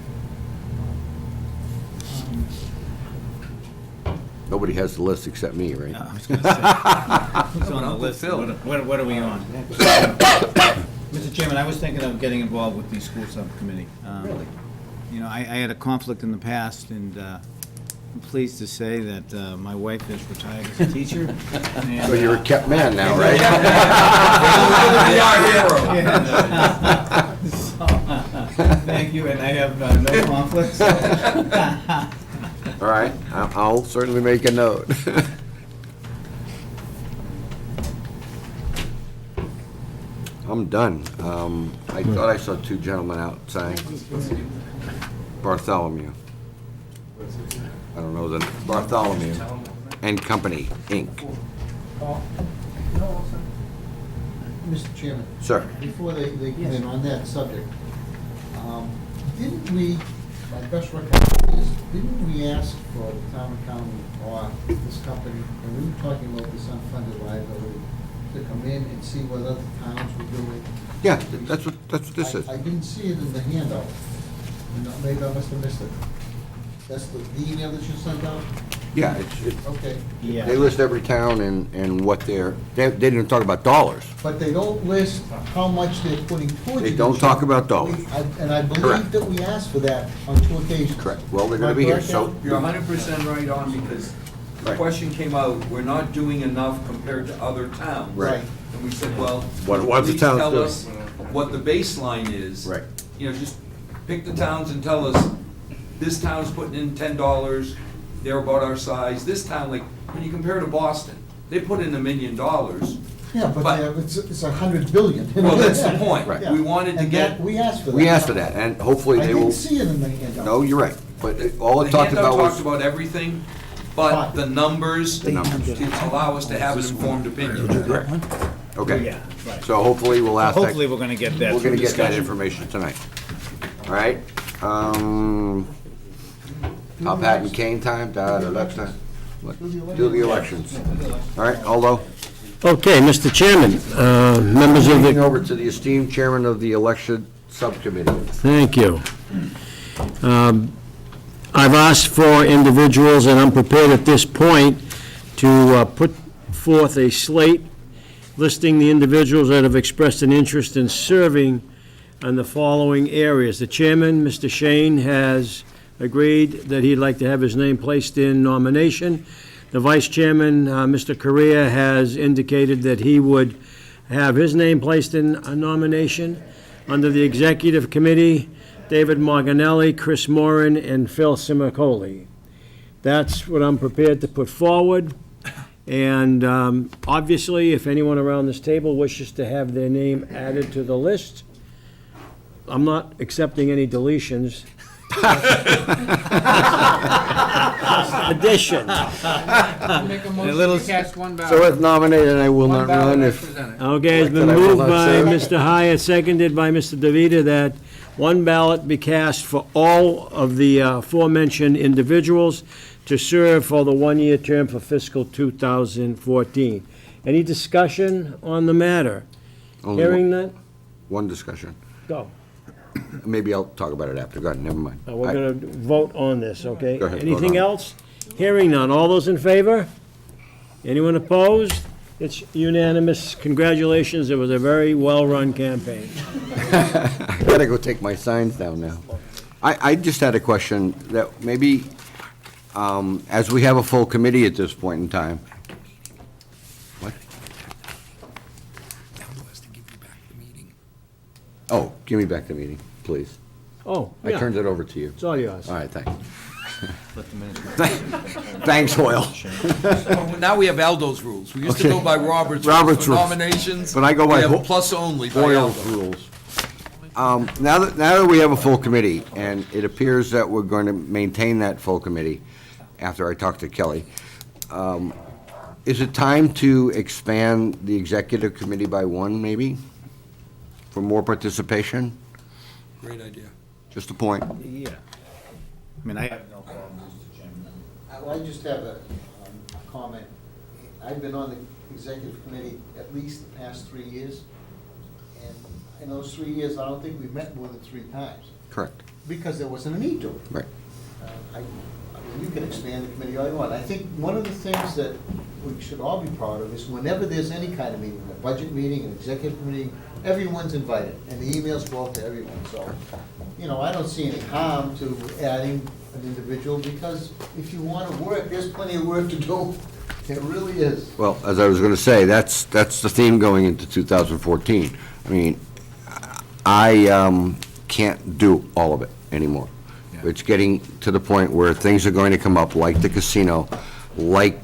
Nobody has the list except me, right? I was gonna say, who's on the Uncle list? Phil. What are we on? Mr. Chairman, I was thinking of getting involved with the school subcommittee. Really? I had a conflict in the past, and I'm pleased to say that my wife is retired as a teacher. So you're a kept man now, right? We are heroes. Thank you, and I have no conflicts. All right, I'll certainly make a note. I'm done. I thought I saw two gentlemen outside. Bartholomew. I don't know the Bartholomew and Company, Inc. Mr. Chairman. Sir. Before they come in on that subject, didn't we, my best recollection is, didn't we ask for the town accountant or this company, and we were talking about this unfunded liability, to come in and see what other towns were doing? Yeah, that's what this is. I didn't see it in the handout. Maybe I must have missed it. That's the email that you sent out? Yeah, it's, Okay. they list every town and what they didn't talk about dollars. But they don't list how much they're putting towards it. They don't talk about dollars. And I believe Correct. that we asked for that on 2 occasions. Correct. Well, they're gonna be here, so. You're 100% right on, because the Right. question came out, we're not doing enough compared to other towns. Right. And we said, well, What the please towns tell do. us what the baseline is. Right. Just pick the towns and tell us, this town's putting in $10, they're about our size. This town, like, when you compare to Boston, they put in $1 million. Yeah, but But- it's 100 billion. Well, that's the point. Right. We wanted to And get. that, we asked for that. We asked for that, and hopefully I they will. didn't see it in the handout. No, you're right, but all it The talked handout about talked was. about everything, but the numbers The numbers. to allow us to have an informed opinion. Correct. Okay. Yeah, right. So hopefully we'll ask that. Hopefully, we're gonna get that We're through gonna get that discussion. information tonight. All right? Top hat and cane time, do the elections. All right, Aldo? Okay, Mr. Chairman, members of Moving the, over to the esteemed chairman of the election subcommittee. thank you. I've asked for individuals, and I'm prepared at this point to put forth a slate listing the individuals that have expressed an interest in serving on the following areas. The chairman, Mr. Shane, has agreed that he'd like to have his name placed in nomination. The vice chairman, Mr. Correa, has indicated that he would have his name placed in a nomination. Under the executive committee, David Morganelli, Chris Moran, and Phil Simicoli. That's what I'm prepared to put forward. And obviously, if anyone around this table wishes to have their name added to the list, I'm not accepting any deletions. Addition. Make a motion to cast one ballot. So if nominated, I will not One ballot run as if. presented. Okay, it's been That I will moved not by say. Mr. Hyatt, seconded by Mr. DeVita, that one ballot be cast for all of the aforementioned individuals to serve for the one-year term for fiscal 2014. Any discussion on the matter? Only Hearing that, one discussion. go. Maybe I'll talk about it after. Go ahead, never mind. We're going to vote on this, okay? Go ahead, vote Anything on it. else? Hearing none. All those in favor? Anyone opposed? It's unanimous. Congratulations, it was a very well-run campaign. I gotta go take my signs down now. I just had a question that maybe, as we have a full committee at this point in time. What? Oh, give me back the meeting, please. Oh, I yeah, turned it over to you. it's all yours. All right, thanks. Let the minutes. Thanks, Hoyle. So now we have Aldo's rules. We used to Okay. go by Robert's Robert's rules for rules. nominations. But I go by We have Ho- plus only by Hoyle's Aldo. rules. Now that we have a full committee, and it appears that we're going to maintain that full committee after I talk to Kelly, is it time to expand the executive committee by one, maybe? For more participation? Great idea. Just a point. Yeah. I mean, I have no problem, Mr. Chairman. I just have a comment. I've been on the executive committee at least the past 3 years, and in those 3 years, I don't think we've met more than 3 times, Correct. because there wasn't a need to. Right. I mean, you can expand the committee all you want. I think one of the things that we should all be proud of is whenever there's any kind of meeting, a budget meeting, an executive meeting, everyone's invited, and the emails go out to everyone, so, you know, I don't see any harm to adding an individual, because if you want to work, there's plenty of work to do. It really is. Well, as I was going to say, that's the theme going into 2014. I mean, I can't do all of it anymore. It's getting to the point where things are going to come up, like the casino, like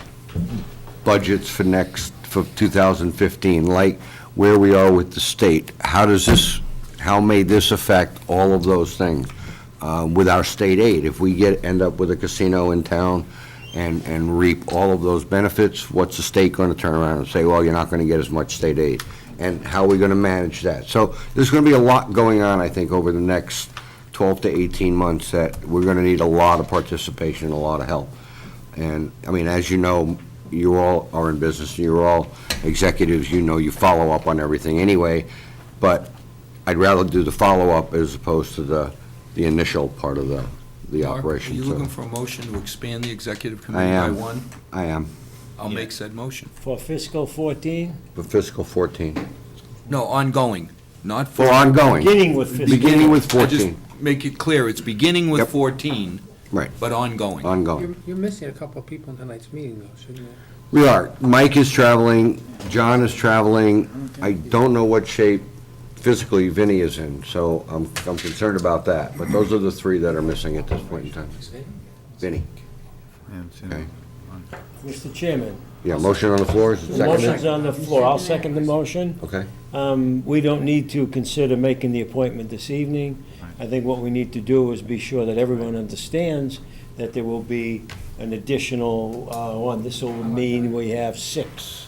budgets for 2015, like where we are with the state. How may this affect all of those things with our state aid? If we end up with a casino in town and reap all of those benefits, what's the state going to turn around and say, well, you're not going to get as much state aid? And how are we going to manage that? So there's going to be a lot going on, I think, over the next 12 to 18 months that we're going to need a lot of participation, a lot of help. And, I mean, as you know, you all are in business, you're all executives, you know you follow up on everything anyway, but I'd rather do the follow-up as opposed to the initial part of the Mark, operation. Are you So looking for a motion to expand the executive I committee by am. one? I am, I'll make said motion. For fiscal 14, for fiscal 14. No, ongoing, not For ongoing. beginning with fiscal. Beginning with I just 14, make it clear, it's beginning with Yep. 14, right, but ongoing. ongoing. You're missing a couple of people in tonight's meeting, though, shouldn't you? We are. Mike is traveling, John is traveling. I don't know what shape physically Vinny is in, so I'm concerned about that. But those are the 3 that are missing at this point in time. Vinny, okay. Mr. Chairman, Yeah, motion on the floor, is it the motion's seconded? on the floor. I'll second the motion. Okay, We don't need to consider making the appointment this evening. I think what we need to do is be sure that everyone understands that there will be an additional one. This will mean we have 6.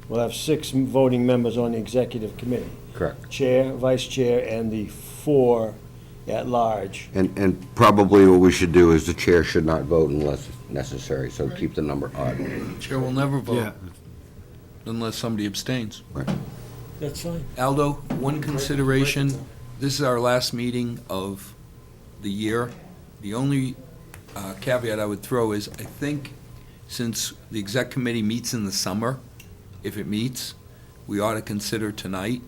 We'll have 6 voting members on the executive committee. correct. Chair, vice chair, and the 4 at large. And probably what we should do is the chair should not vote unless necessary, so keep the number odd. Chair will never vote unless somebody abstains. That's fine. Aldo, one consideration, this is our last meeting of the year. The only caveat I would throw is, I think, since the exec committee meets in the summer, if it meets, we ought to consider tonight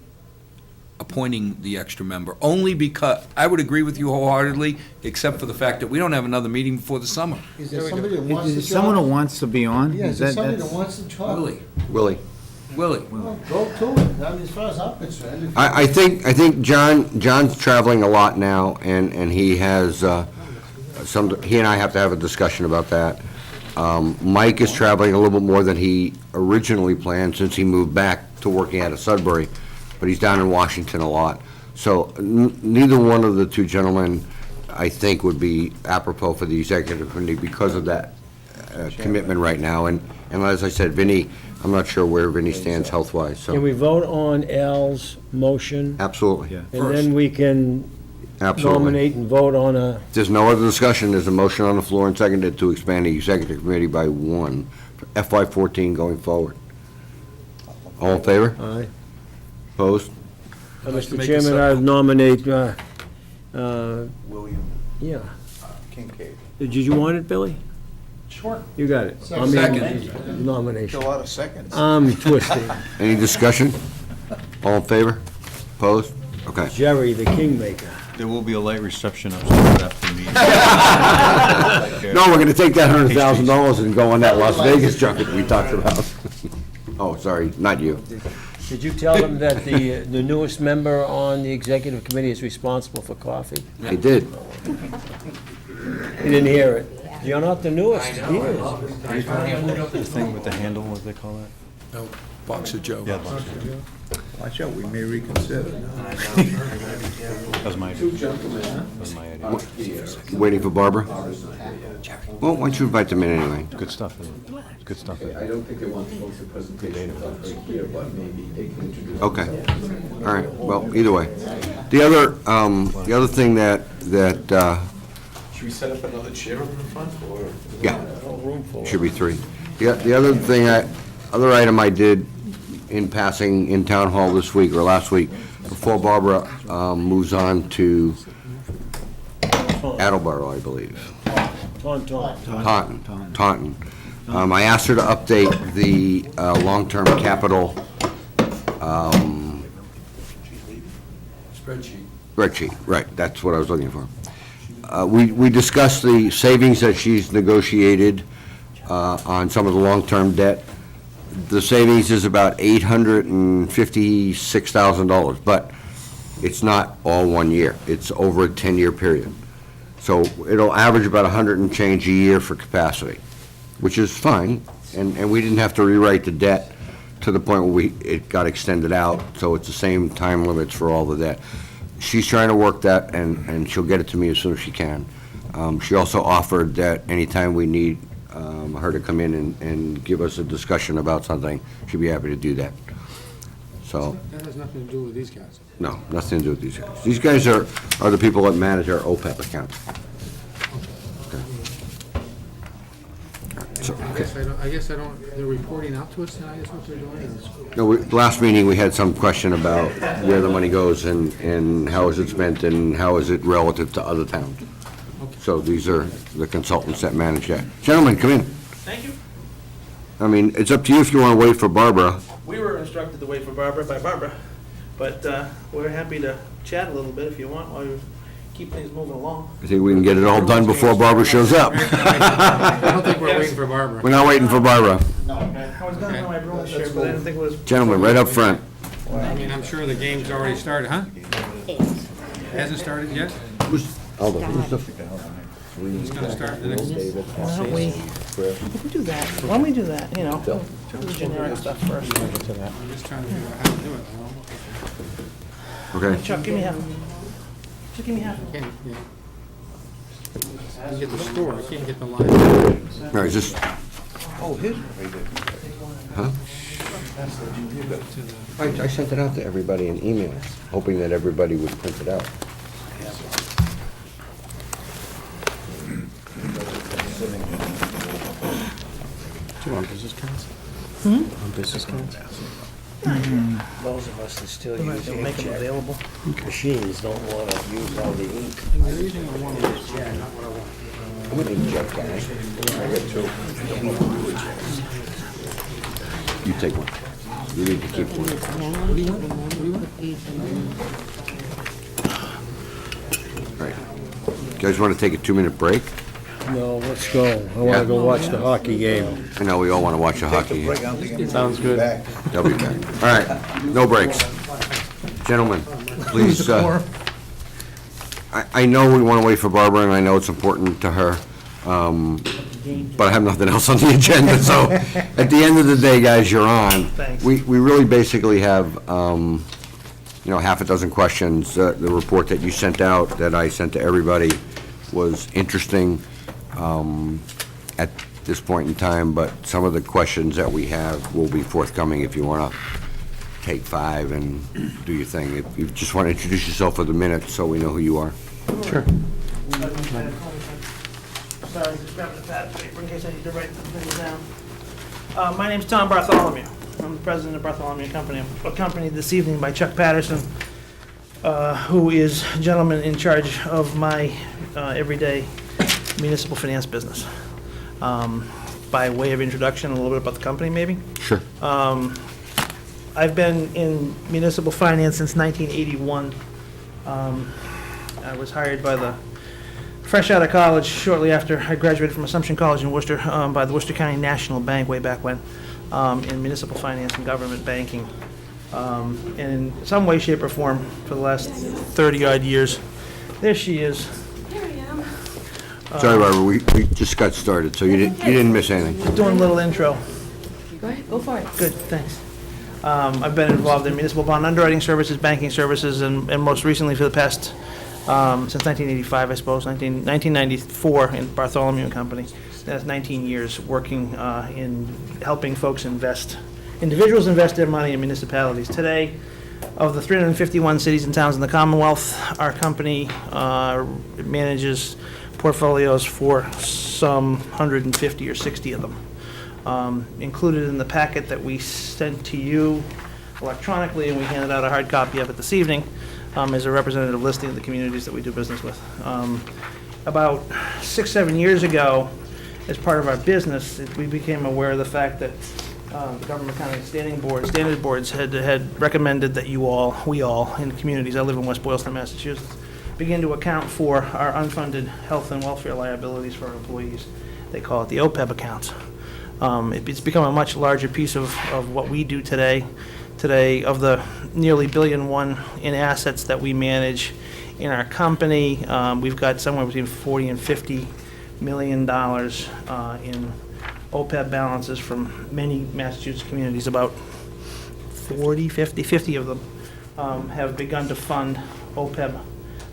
appointing the extra member, only because, I would agree with you wholeheartedly, except for the fact that we don't have another meeting before the summer. Is there somebody that wants Is the there someone who job? wants to be on? Yeah, is there somebody that's- that wants the job? Willie, Willie? Well, go to it. I mean, as far as I'm concerned. if- I think John's traveling a lot now, and he has he and I have to have a discussion about that. Mike is traveling a little bit more than he originally planned since he moved back to working out of Sudbury, but he's down in Washington a lot. So neither one of the 2 gentlemen, I think, would be apropos for the executive committee because of that commitment right now. And as I said, Vinny, I'm not sure where Vinny stands health-wise, Can we so, vote on Al's motion? absolutely, And then we can absolutely. nominate and vote on a, If there's no other discussion, there's a motion on the floor and seconded to expand the executive committee by 1 for FY14 going forward. All in favor? aye. Opposed? I'd like to Mr. make a Chairman, I nominate, yeah. Kincaid. Did you want it, Billy? Sure. You got it. I mean, Second. Nomination. A lot of seconds. I'm twisted. Any discussion? All in favor? Opposed? Okay. Jerry, the kingmaker. There will be a light reception upstairs after the meeting. No, we're gonna take that $100,000 and go on that Las Vegas junket we talked about. Oh, sorry, not you. Did you tell them that the newest member on the executive committee is responsible for coffee? I did. You didn't hear it. You're not the newest. He is. The thing with the handle, what do they call that? No, Box of Joe. Yeah, box. Watch out, we may reconsider. That was my idea. That was my idea. Waiting for Barbara? Well, why don't you invite them in anyway? Good stuff, isn't it? Good stuff. I don't think they want to post a presentation right here, but maybe they can introduce. Okay. All right, well, either way. The other thing that, Should we set up another chair up in front, or? yeah, should be 3. The other thing, other item I did in passing in town hall this week, or last week, before Barbara moves on to Attleboro, I believe. Taunton. I asked her to update the long-term capital spreadsheet, right, that's what I was looking for. We discussed the savings that she's negotiated on some of the long-term debt. The savings is about $856,000, but it's not all 1 year. It's over a 10-year period. So it'll average about 100 and change a year for capacity, which is fine, and we didn't have to rewrite the debt to the point where it got extended out, so it's the same time limits for all the debt. She's trying to work that, and she'll get it to me as soon as she can. She also offered that anytime we need her to come in and give us a discussion about something, she'd be happy to do that. So, That has nothing to do with these guys. no, nothing to do with these guys. These guys are the people that manage our OPEB account. So, I guess I don't, they're reporting out to us tonight, is what they're doing? no, last meeting, we had some question about where the money goes and how is it spent and how is it relative to other towns. So these are the consultants that manage that. Gentlemen, come in. Thank you. I mean, it's up to you if you want to wait for Barbara. We were instructed to wait for Barbara by Barbara, but we're happy to chat a little bit if you want while you keep things moving along. I think we can get it all done before Barbara shows up. I don't think we're waiting for Barbara. We're not waiting for Barbara. I was gonna go my brother's share, but I didn't think it was. Gentlemen, right up front. I mean, I'm sure the game's already started, huh? Hasn't started yet? Hold on. It's gonna start the next. Why don't we do that? Why don't we do that, you know? Do the generic stuff first. I'm just trying to figure out how to do it. Okay. Chuck, give me half. Just give me half. I can get the score, I can't get the line. All right, is this, Oh, his. huh? I sent it out to everybody in email, hoping that everybody would print it out. Do you want business cards? On business cards? Those of us that still use They'll make them inkjet available. machines don't want to use all the ink. The reason I want is, not what I want. I'm an inkjet guy. I got 2. You take one. You need to keep one. All right. You guys want to take a 2-minute break? No, let's go. I want to go watch the hockey game. I know we all want to watch a hockey game. Sounds good. They'll be back. All right, no breaks. Gentlemen, please, I know we want to wait for Barbara, and I know it's important to her, but I have nothing else on the agenda, so at the end of the day, guys, you're on. Thanks. We really basically have, half a dozen questions. The report that you sent out, that I sent to everybody, was interesting at this point in time, but some of the questions that we have will be forthcoming if you want to take 5 and do your thing. If you just want to introduce yourself for the minute so we know who you are. Sure. Sorry, just grabbing the pad of paper in case I need to write things down. My name's Tom Bartholomew. I'm the president of Bartholomew Company. I'm accompanied this evening by Chuck Patterson, who is a gentleman in charge of my everyday municipal finance business. By way of introduction, a little bit about the company, maybe. Sure. I've been in municipal finance since 1981. I was hired fresh out of college, shortly after I graduated from Assumption College in Worcester, by the Worcester County National Bank way back when, in municipal finance and government banking. And in some way, shape, or form, for the last 30-odd years, there she is. Here I am. Sorry, Barbara, we just got started, so you didn't miss anything. Doing a little intro. Go ahead, go for it. Good, thanks. I've been involved in municipal bond underwriting services, banking services, and most recently for the past, since 1985, I suppose, 1994 in Bartholomew and Company. That's 19 years working in helping folks invest, individuals invest their money in municipalities. Today, of the 351 cities and towns in the Commonwealth, our company manages portfolios for some 150 or 60 of them. Included in the packet that we sent to you electronically, and we handed out a hard copy of it this evening, is a representative listing of the communities that we do business with. About 6-7 years ago, as part of our business, we became aware of the fact that the Government Accounting Standard Boards had recommended that we all, in the communities, I live in West Boylston, Massachusetts, begin to account for our unfunded health and welfare liabilities for our employees. They call it the OPEB accounts. It's become a much larger piece of what we do today. Today, of the nearly $1.1 billion in assets that we manage in our company, we've got somewhere between $40 and $50 million in OPEB balances from many Massachusetts communities. About 50 of them have begun to fund OPEB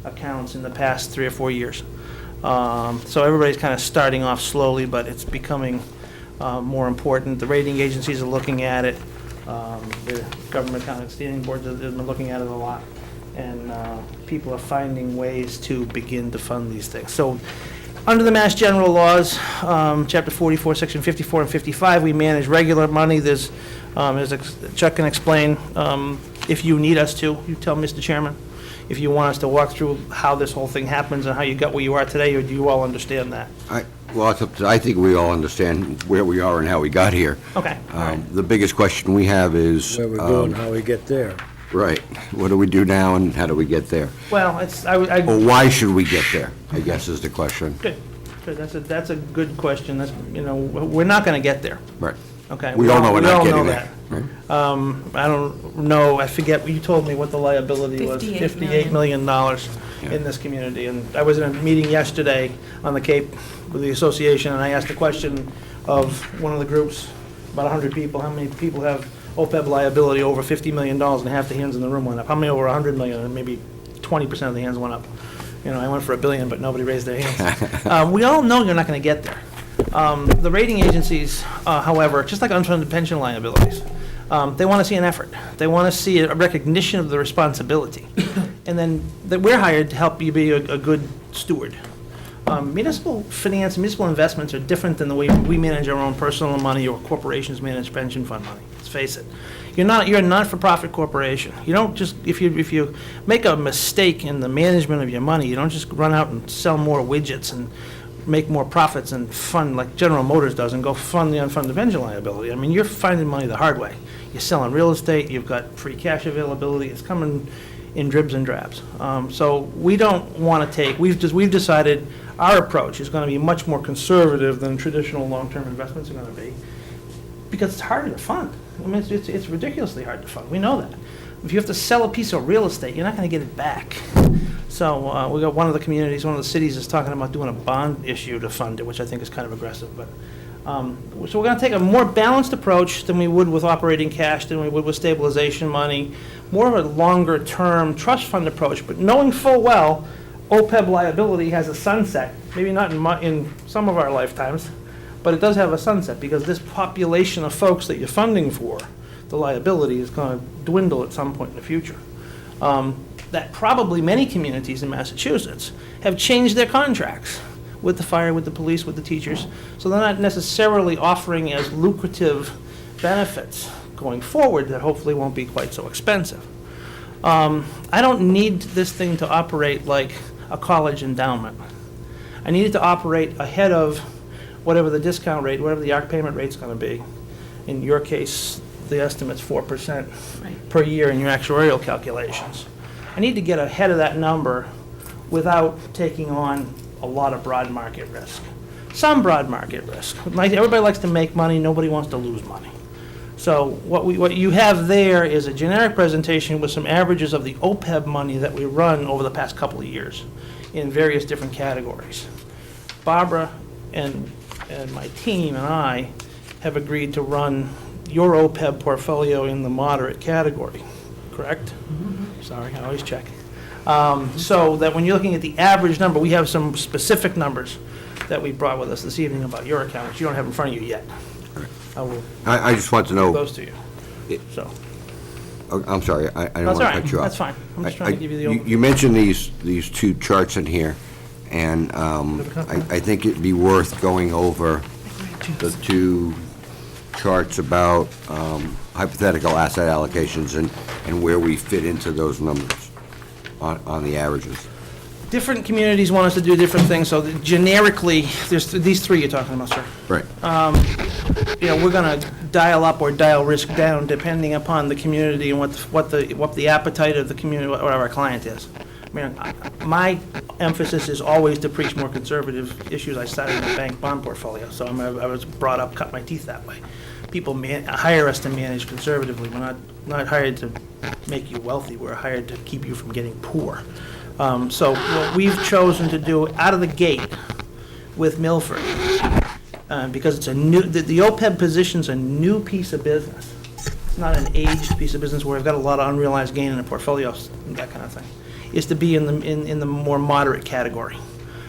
accounts in the past 3 or 4 years. So everybody's kind of starting off slowly, but it's becoming more important. The rating agencies are looking at it. The Government Accounting Standing Boards have been looking at it a lot. And people are finding ways to begin to fund these things. So under the Mass General Laws, Chapter 44, Section 54 and 55, we manage regular money. There's, as Chuck can explain, if you need us to, you tell Mr. Chairman, if you want us to walk through how this whole thing happens and how you got where you are today, or do you all understand that? Well, I think we all understand where we are and how we got here. Okay. The biggest question we have is... Where we're going, how we get there. Right. What do we do now and how do we get there? Well, it's, Or why should we get there, I guess is the question. Good. That's a good question. That's, we're not going to get there. Right. Okay. We all know we're not getting that. there. Right? I don't know, I forget, you told me what the liability was. $58 million in this community. And I was in a meeting yesterday on the Cape with the association, and I asked the question of one of the groups, about 100 people, how many people have OPEB liability over $50 million, and half the hands in the room went up. How many over $100 million? And maybe 20% of the hands went up. I went for $1 billion, but nobody raised their hands. We all know you're not going to get there. The rating agencies, however, just like unfunded pension liabilities, they want to see an effort. They want to see a recognition of the responsibility. And then that we're hired to help you be a good steward. Municipal finance, municipal investments are different than the way we manage our own personal money or corporations manage pension fund money. Let's face it. You're a not-for-profit corporation. You don't just, if you make a mistake in the management of your money, you don't just run out and sell more widgets and make more profits and fund like General Motors does and go fund the unfunded pension liability. I mean, you're finding money the hard way. You're selling real estate, you've got free cash availability, it's coming in dribs and drabs. So we don't want to take, we've decided our approach is going to be much more conservative than traditional long-term investments are going to be, because it's harder to fund. I mean, it's ridiculously hard to fund. We know that. If you have to sell a piece of real estate, you're not going to get it back. So we got one of the communities, one of the cities is talking about doing a bond issue to fund it, which I think is kind of aggressive. But so we're going to take a more balanced approach than we would with operating cash, than we would with stabilization money, more of a longer-term trust fund approach, but knowing full well OPEB liability has a sunset, maybe not in some of our lifetimes, but it does have a sunset, because this population of folks that you're funding for, the liability is going to dwindle at some point in the future. That probably many communities in Massachusetts have changed their contracts with the fire, with the police, with the teachers, so they're not necessarily offering as lucrative benefits going forward that hopefully won't be quite so expensive. I don't need this thing to operate like a college endowment. I need it to operate ahead of whatever the discount rate, whatever the ARC payment rate's going to be. In your case, the estimate's 4% per year in your actuarial calculations. I need to get ahead of that number without taking on a lot of broad market risk. Some broad market risk. Everybody likes to make money, nobody wants to lose money. So what you have there is a generic presentation with some averages of the OPEB money that we run over the past couple of years in various different categories. Barbara and my team and I have agreed to run your OPEB portfolio in the moderate category, correct? Sorry, I always check. So that when you're looking at the average number, we have some specific numbers that we brought with us this evening about your account, which you don't have in front of you yet. I will I just want to give know, those to you. So, I'm sorry, I don't that's want all to right, cut you off. that's fine. I'm just trying to give you the overview. You mentioned these two charts in here, and I think it'd be worth going over the two charts about hypothetical asset allocations and where we fit into those numbers on the averages. Different communities want us to do different things, so that generically, there's these three you're talking about, sir. Right. We're gonna dial up or dial risk down depending upon the community and what the appetite of the community, what our client is. I mean, my emphasis is always to preach more conservative issues. I started in the bank bond portfolio, so I was brought up, cut my teeth that way. People hire us to manage conservatively. We're not hired to make you wealthy. We're hired to keep you from getting poor. So what we've chosen to do out of the gate with Milford, because it's a new, the OPEB position's a new piece of business. It's not an aged piece of business where I've got a lot of unrealized gain in a portfolio, that kind of thing, is to be in the more moderate category.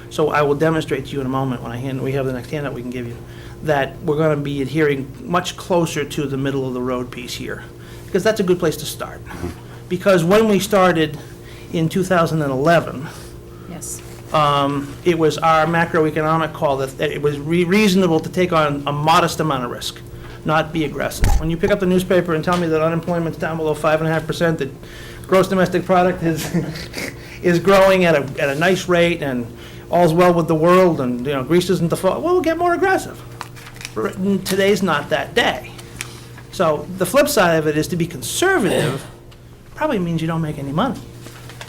So I will demonstrate to you in a moment when we have the next handout we can give you, that we're going to be adhering much closer to the middle of the road piece here, because that's a good place to start. Because when we started in 2011, Yes. it was our macroeconomic call that it was reasonable to take on a modest amount of risk, not be aggressive. When you pick up the newspaper and tell me that unemployment's down below 5.5%, that gross domestic product is growing at a nice rate, and all's well with the world, and Greece isn't the fault, well, we'll get more aggressive. Today's not that day. So the flip side of it is to be conservative probably means you don't make any money.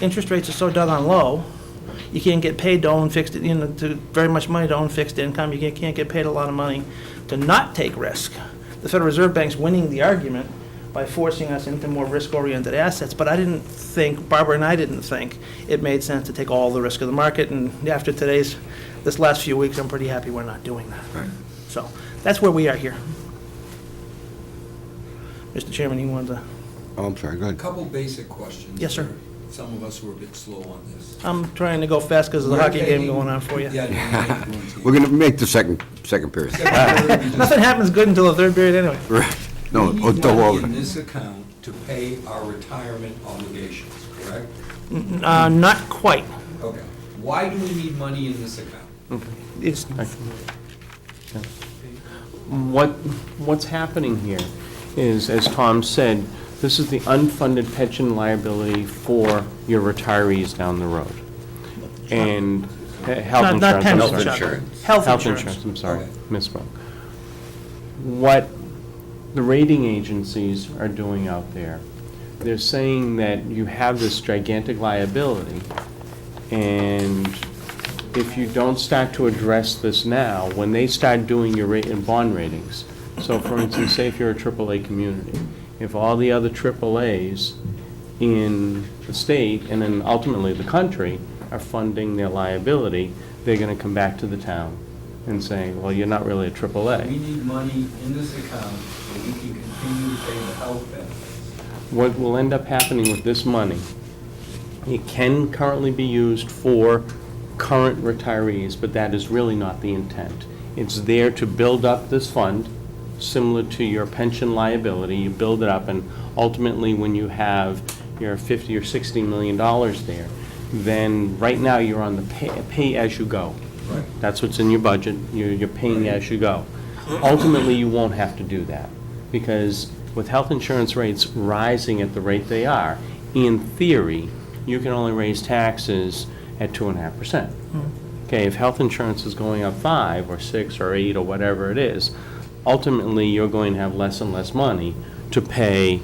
Interest rates are so doggone low, you can't get paid to own fixed, to very much money to own fixed income. You can't get paid a lot of money to not take risk. The Federal Reserve Bank's winning the argument by forcing us into more risk-oriented assets, but Barbara and I didn't think it made sense to take all the risk of the market, and after this last few weeks, I'm pretty happy we're not doing that. Right. So, that's where we are here. Mr. Chairman, you wanted to? Oh, I'm sorry, go A ahead. couple basic questions. Yes, sir. For some of us who are a bit slow on this. I'm trying to go fast because there's a hockey game going on for you. Yeah. We're going to make the second period. Nothing happens good until the third period anyway. Right. No, We don't need money over. in this account to pay our retirement obligations, correct? Not quite. Okay. Why do we need money in this account? It's, What's happening here is, as Tom said, this is the unfunded pension liability for your retirees down the road. And health not insurance. pension, I'm sorry. Chuck. Health Health insurance. insurance, I'm sorry, Okay. misspoke. What the rating agencies are doing out there, they're saying that you have this gigantic liability, and if you don't start to address this now, when they start doing your rate and bond ratings, so for instance, say if you're a AAA community, if all the other AAAs in the state, and then ultimately the country, are funding their liability, they're gonna come back to the town and say, well, you're not really a We AAA. need money in this account so we can continue to pay the health benefits. What will end up happening with this money, it can currently be used for current retirees, but that is really not the intent. It's there to build up this fund, similar to your pension liability. You build it up, and ultimately, when you have your $50 or $60 million there, then right now you're on the pay as you go. Right. That's what's in your budget. You're paying as you go. Ultimately, you won't have to do that, because with health insurance rates rising at the rate they are, in theory, you can only raise taxes at 2.5%. Okay, if health insurance is going up 5 or 6 or 8 or whatever it is, ultimately, you're going to have less and less money to pay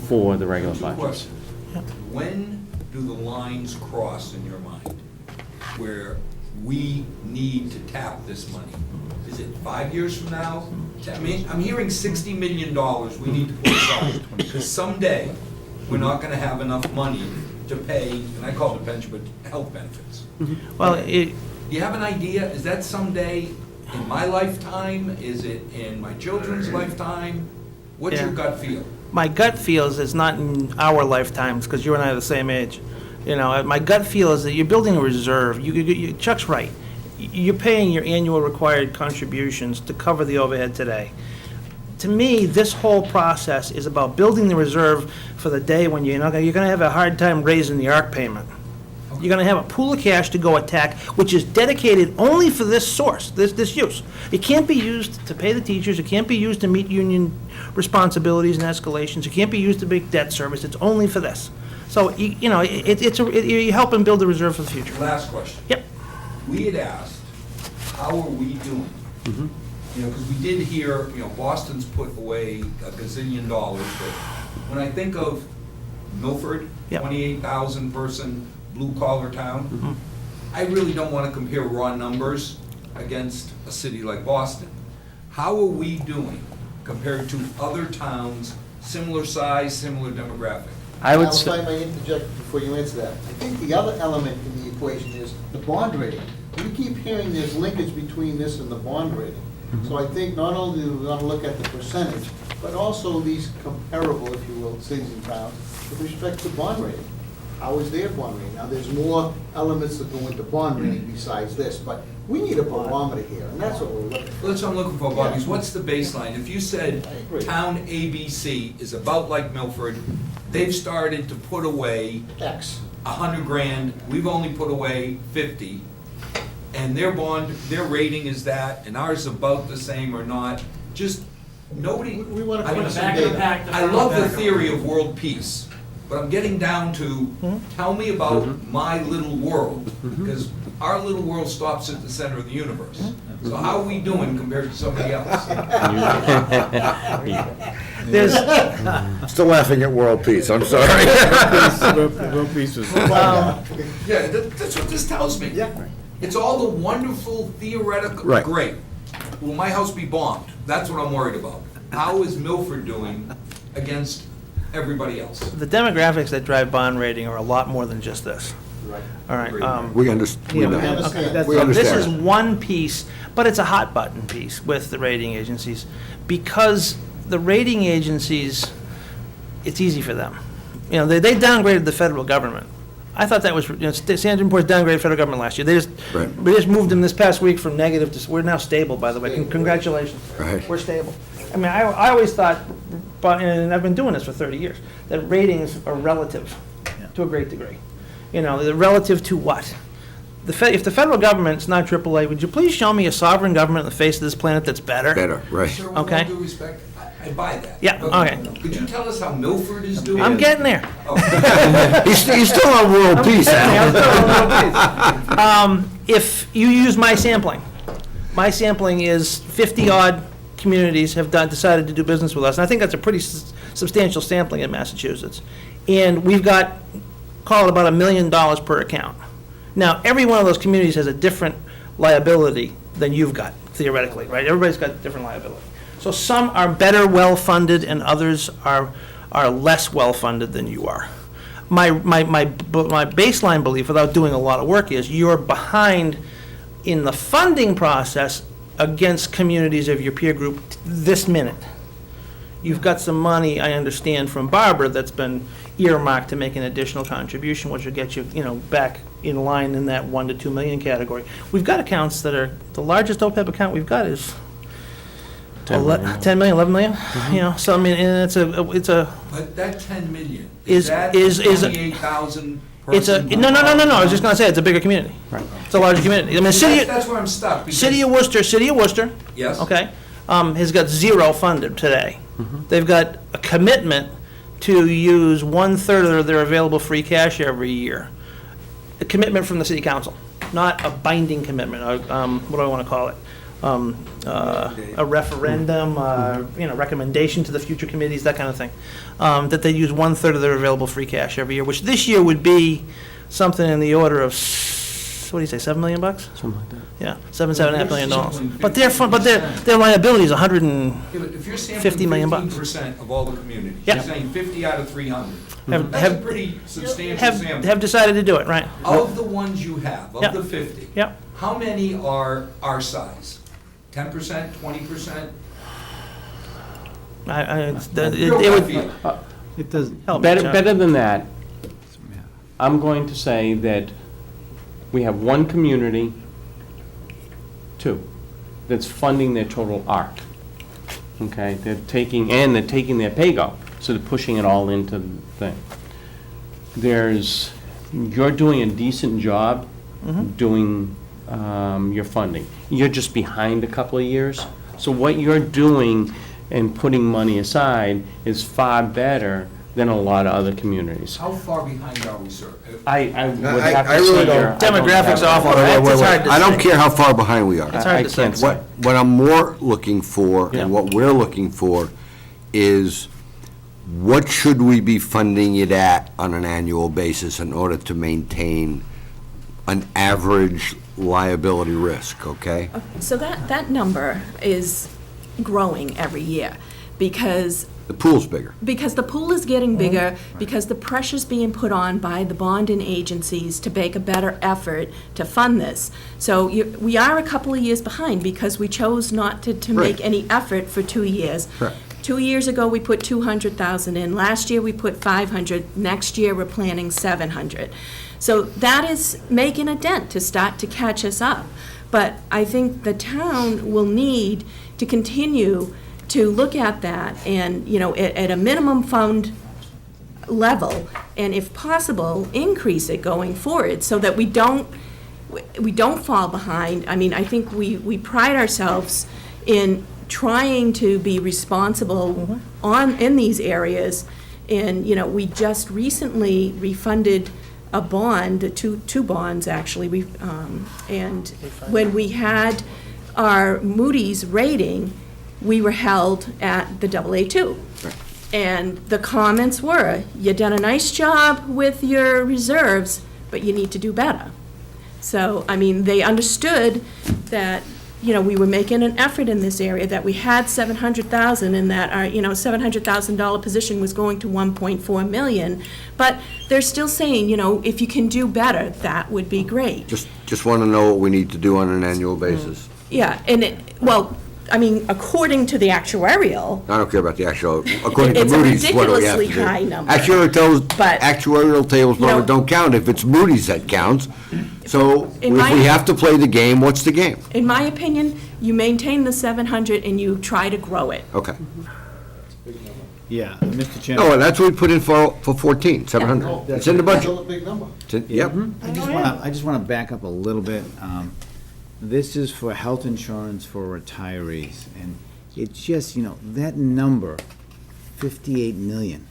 for the regular Two budgets. questions. When do the lines cross in your mind where we need to tap this money? Is it 5 years from now? I mean, I'm hearing $60 million we need to put aside, because someday, we're not gonna have enough money to pay, and I call it a pension, but health benefits. well, Do you have an idea? Is that someday in my lifetime? Is it in my children's lifetime? What's your Yeah. gut feel? My gut feels it's not in our lifetimes, because you and I are the same age. You know, my gut feel is that you're building a reserve. Chuck's right. You're paying your annual required contributions to cover the overhead today. To me, this whole process is about building the reserve for the day when you're going to have a hard time raising the ARC payment. You're going to have a pool of cash to go attack, which is dedicated only for this source, this use. It can't be used to pay the teachers, it can't be used to meet union responsibilities and escalations, it can't be used to make debt service, it's only for this. So, you're helping build a reserve for the future. Last question. Yep. We had asked, how are we doing? You know, because we did hear, you know, Boston's put away a gazillion dollars, but when I think of Milford, Yep. 28,000 person blue-collar town, I really don't want to compare raw numbers against a city like Boston. How are we doing compared to other towns, similar size, similar demographic? I would say. If I may interject before you answer that, I think the other element in the equation is the bond rating. We keep hearing there's linkage between this and the bond rating. So I think not only do we want to look at the percentage, but also these comparable, if you will, cities and towns with respect to bond rating. How is their bond rating? Now, there's more elements that go into bond rating besides this, but we need a barometer here, and that's what we're looking for. That's what I'm looking for, Bobby, is Yeah. what's the baseline? If you said I agree. town ABC is about like Milford, they've started to put away X. 100 grand, we've only put away 50, and their bond, their rating is that, and ours is about the same or not, just, nobody. We want to I put mean, some back of the data. pack, I love the theory of world peace, but I'm getting down to, tell me about my little world, because our little world stops at the center of the universe. So how are we doing compared to somebody else? There's, Still laughing at world peace, I'm sorry. World peace was. Yeah, that's what this tells me. Yeah. It's all the wonderful theoretical, Right. great. Will my house be bombed? That's what I'm worried about. How is Milford doing against everybody else? the demographics that drive bond rating are a lot more than just this. Right. All right. Agreed. We understand. Yeah, We okay, understand. that's- We so This is understand. one piece, but it's a hot button piece with the rating agencies, because the rating agencies, it's easy for them. You know, they downgraded the federal government. I thought that was, you know, Standard & Poor's downgraded federal government last year. Right. We just moved them this past week from negative to, we're now stable, by the way. Congratulations. Right. We're stable. I mean, I always thought, but, and I've been doing this for 30 years, that ratings are relative to a great degree. You know, they're relative to what? If the federal government's not AAA, would you please show me a sovereign government on the face of this planet that's better? Better, right. Sir, with Okay. all due respect, I buy that. Yeah, But okay. Could you tell us how Milford is doing? I'm getting there. He's still on world peace, Al. If you use my sampling is 50-odd communities have decided to do business with us, and I think that's a pretty substantial sampling in Massachusetts. And we've got, call it about $1 million per account. Now, every one of those communities has a different liability than you've got, theoretically, right? Everybody's got different liability. So some are better well-funded and others are less well-funded than you are. My baseline belief, without doing a lot of work, is you're behind in the funding process against communities of your peer group this minute. You've got some money, I understand, from Barbara that's been earmarked to make an additional contribution, which will get you, you know, back in line in that 1 to 2 million category. We've got accounts that are, the largest OPEB account we've got is 10 million, 11 million, you know, so I mean, and it's a, But that 10 million, Is- is that is- 28,000 it's a, person? no, I was just gonna say, it's a bigger community. Right. It's a larger community. I mean, That's where I'm stuck. because- City of Worcester, Yes. okay, has got 0 funded today. They've got a commitment to use 1/3 of their available free cash every year. A commitment from the city council, not a binding commitment, what do I want to call it? A referendum, you know, recommendation to the future committees, that kind of thing. That they use 1/3 of their available free cash every year, which this year would be something in the order of, what do you say, $7 million? Something like that. Yeah, $7.5 million. But their liability is Yeah, but if you're sampling 50 million bucks. 15% of all the communities, Yeah. you're saying 50 out of 300. Have- That's a have- pretty substantial sample. have decided to do it, right? Of the ones you have, Yeah. of the 50, Yep. how many are our size? 10%, 20%? It would be, It doesn't. help me, Chuck. Better than that, I'm going to say that we have one community, two, that's funding their total ARC. Okay, they're taking their pay-go, so they're pushing it all into the thing. You're doing a decent job doing your funding. You're just behind a couple of years. So what you're doing and putting money aside is far better than a lot of other communities. How far behind are we, sir? I would I- have I to really say don't- here, I don't Demographics have- awful. It's hard to I don't say. care how far behind we are. It's hard to say. can't say. What I'm more looking for, Yeah. and what we're looking for, is what should we be funding it at on an annual basis in order to maintain an average liability risk, okay? So that number is growing every year because The pool's bigger. the pool is getting bigger, because the pressure's being put on by the bonding agencies to make a better effort to fund this. So we are a couple of years behind because we chose not to make Right. any effort for 2 years. Correct. 2 years ago, we put 200,000 in. Last year, we put 500. Next year, we're planning 700. So that is making a dent to start to catch us up. But I think the town will need to continue to look at that and, at a minimum fund level, and if possible, increase it going forward so that we don't fall behind. I mean, I think we pride ourselves in trying to be responsible in these areas. And, we just recently refunded a bond, two bonds, actually. And when we had our Moody's rating, we were held at the AA2. And the comments were, you done a nice job with your reserves, but you need to do better. So, I mean, they understood that, we were making an effort in this area, that we had 700,000 and that our, $700,000 position was going to 1.4 million. But they're still saying, if you can do better, that would be great. Just want to know what we need to do on an annual basis. Yeah, and according to the actuarial, I don't care about the actual, according to It's a Moody's, what do we have to do? ridiculously high number. Actuarial tables No. don't count if it's Moody's that counts. So if In we my- have to play the game, what's the game? in my opinion, you maintain the 700 and you try to grow it. Okay. Yeah, Mr. Chairman. No, that's what we put in for 14, 700. It's in the budget. Still a big number. Yep. I just want to back up a little bit. This is for health insurance for retirees, and it's just, that number, 58 million,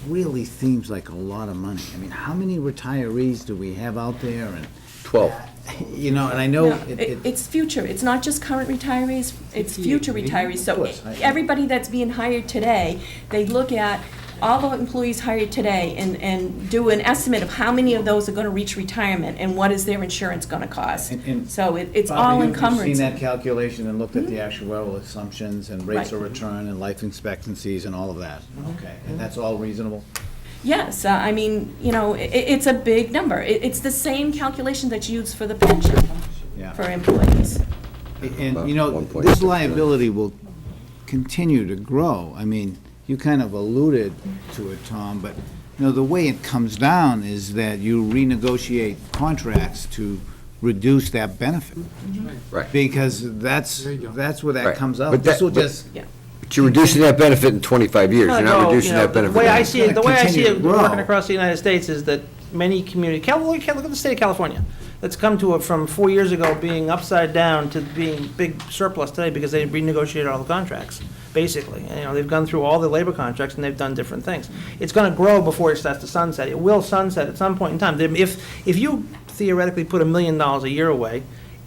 really seems like a lot of money. I mean, how many retirees do we have out there? And 12. and I know No, it's future, it's not just current retirees, it's future retirees. So course, I- everybody that's being hired today, they look at all the employees hired today and do an estimate of how many of those are gonna reach retirement and what is their insurance gonna cost. And- So it's Bobby, all you've encumbrance. seen that calculation and looked at the actuarial assumptions and rates of Right. return and life expectancies and all of that? Okay, and that's all reasonable? Yes, it's a big number. It's the same calculation that's used for the pension Yeah. for employees. And, About you know, 1.6, this liability will continue to grow. I mean, you kind of alluded to it, Tom, but, the way it comes down is that you renegotiate contracts to reduce that benefit. Right. Because that's where that Right. comes But out. that- This will but- just, But you're reducing that benefit in 25 years. You're not No, reducing that benefit. The way I now. see it, the way I see Continue it to grow. working across the United States is that many communities, look at the state of California. That's come to it from 4 years ago being upside down to being big surplus today because they renegotiated all the contracts, basically. And, they've gone through all the labor contracts and they've done different things. It's gonna grow before it starts to sunset. It will sunset at some point in time. If you theoretically put $1 million a year away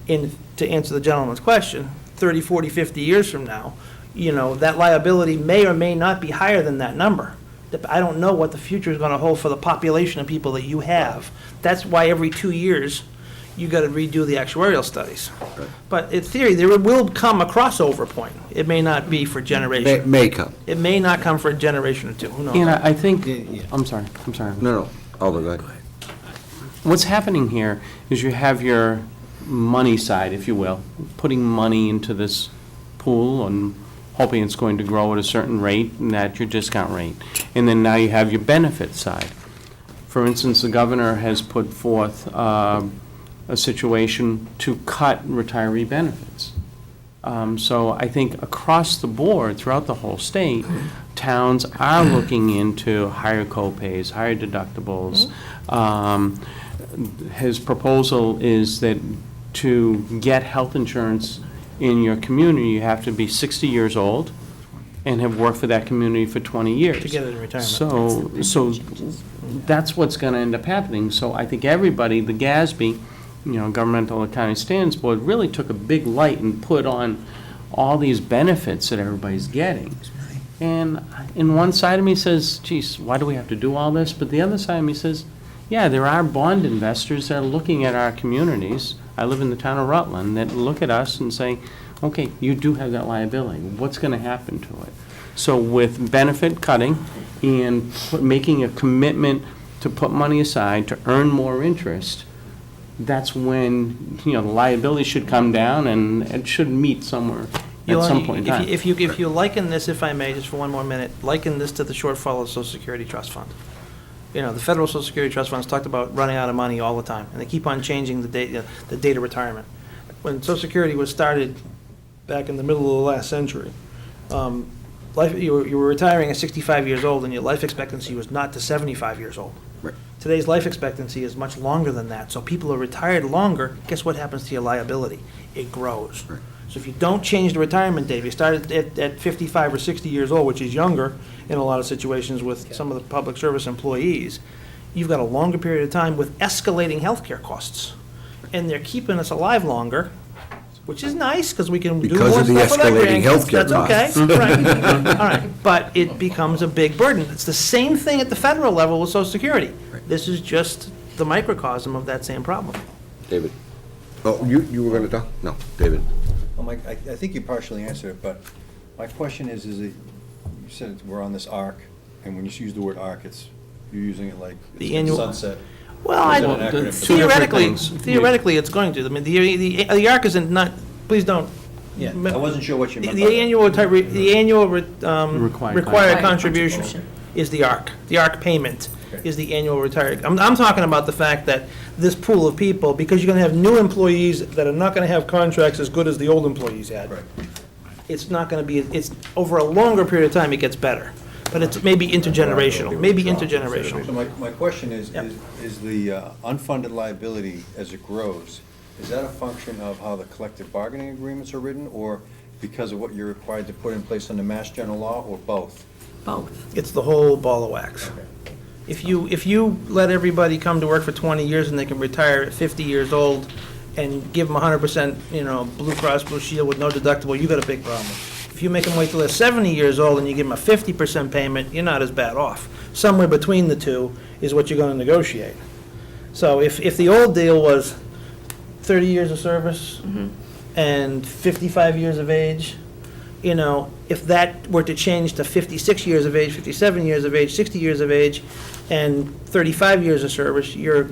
to answer the gentleman's question, 30, 40, 50 years from now, that liability may or may not be higher than that number. I don't know what the future is gonna hold for the population of people that you have. That's why every 2 years, you gotta redo the actuarial studies. But in theory, there will come a crossover point. It may not be for generation. May come. It may not come for a generation or two, who knows? And I think, Yeah. I'm sorry. No, Aldo, go ahead. What's happening here is you have your money side, if you will, putting money into this pool and hoping it's going to grow at a certain rate, and that's your discount rate. And then now you have your benefit side. For instance, the governor has put forth a situation to cut retiree benefits. So I think across the board, throughout the whole state, towns are looking into higher co-pays, higher deductibles. His proposal is that to get health insurance in your community, you have to be 60 years old and have worked for that community for 20 years. To get it in retirement. So that's what's gonna end up happening. So I think everybody, the GASB, Governmental Accounting Standards Board, really took a big light and put on all these benefits that everybody's getting. And in one side of me says, geez, why do we have to do all this? But the other side of me says, yeah, there are bond investors that are looking at our communities. I live in the town of Rutland, that look at us and say, okay, you do have that liability. What's going to happen to it? So with benefit cutting and making a commitment to put money aside to earn more interest, that's when, the liability should come down and it should meet somewhere at some point in time. If you liken this, if I may, just for one more minute, liken this to the shortfall of Social Security Trust Fund. The federal Social Security Trust Fund's talked about running out of money all the time, and they keep on changing the date of retirement. When Social Security was started back in the middle of the last century, you were retiring at 65 years old, and your life expectancy was not to 75 years old. Right. Today's life expectancy is much longer than that, so people are retired longer. Guess what happens to your liability? It grows. Right. So if you don't change the retirement date, if you start at 55 or 60 years old, which is younger in a lot of situations with some of the public service employees, you've got a longer period of time with escalating healthcare costs. And they're keeping us alive longer, which is nice, because we can do more Because of the stuff with our escalating grandkids. healthcare That's okay, right, all right. But it becomes a big burden. It's the same thing at the federal level with Social Security. This is just the microcosm of that same problem. David? Oh, you were going to talk? No, David. Well, Mike, I think you partially answered it, but my question is it, you said we're on this arc, and when you use the word arc, you're using it like The it's annual- sunset. Well, Is that an acronym? theoretically, it's going to. I mean, the ARC isn't not, please don't. Yeah, I wasn't sure what you meant by The that. annual Required required contribution is the ARC. The ARC payment is the annual retired. I'm talking about the fact that this pool of people, because you're going to have new employees that are not going to have contracts as good as the old employees had. Right. It's not going to be, it's, over a longer period of time, it gets better. But it's maybe intergenerational, So my question is the unfunded liability as it grows, is that a function of how the collective bargaining agreements are written, or because of what you're required to put in place under Mass General Law, or both? Both. It's the whole ball of wax. If you let everybody come to work for 20 years and they can retire at 50 years old and give them 100%, Blue Cross Blue Shield with no deductible, you got a big problem. If you make them wait till they're 70 years old and you give them a 50% payment, you're not as bad off. Somewhere between the two is what you're going to negotiate. So if the old deal was 30 years of service and 55 years of age, if that were to change to 56 years of age, 57 years of age, 60 years of age, and 35 years of service, your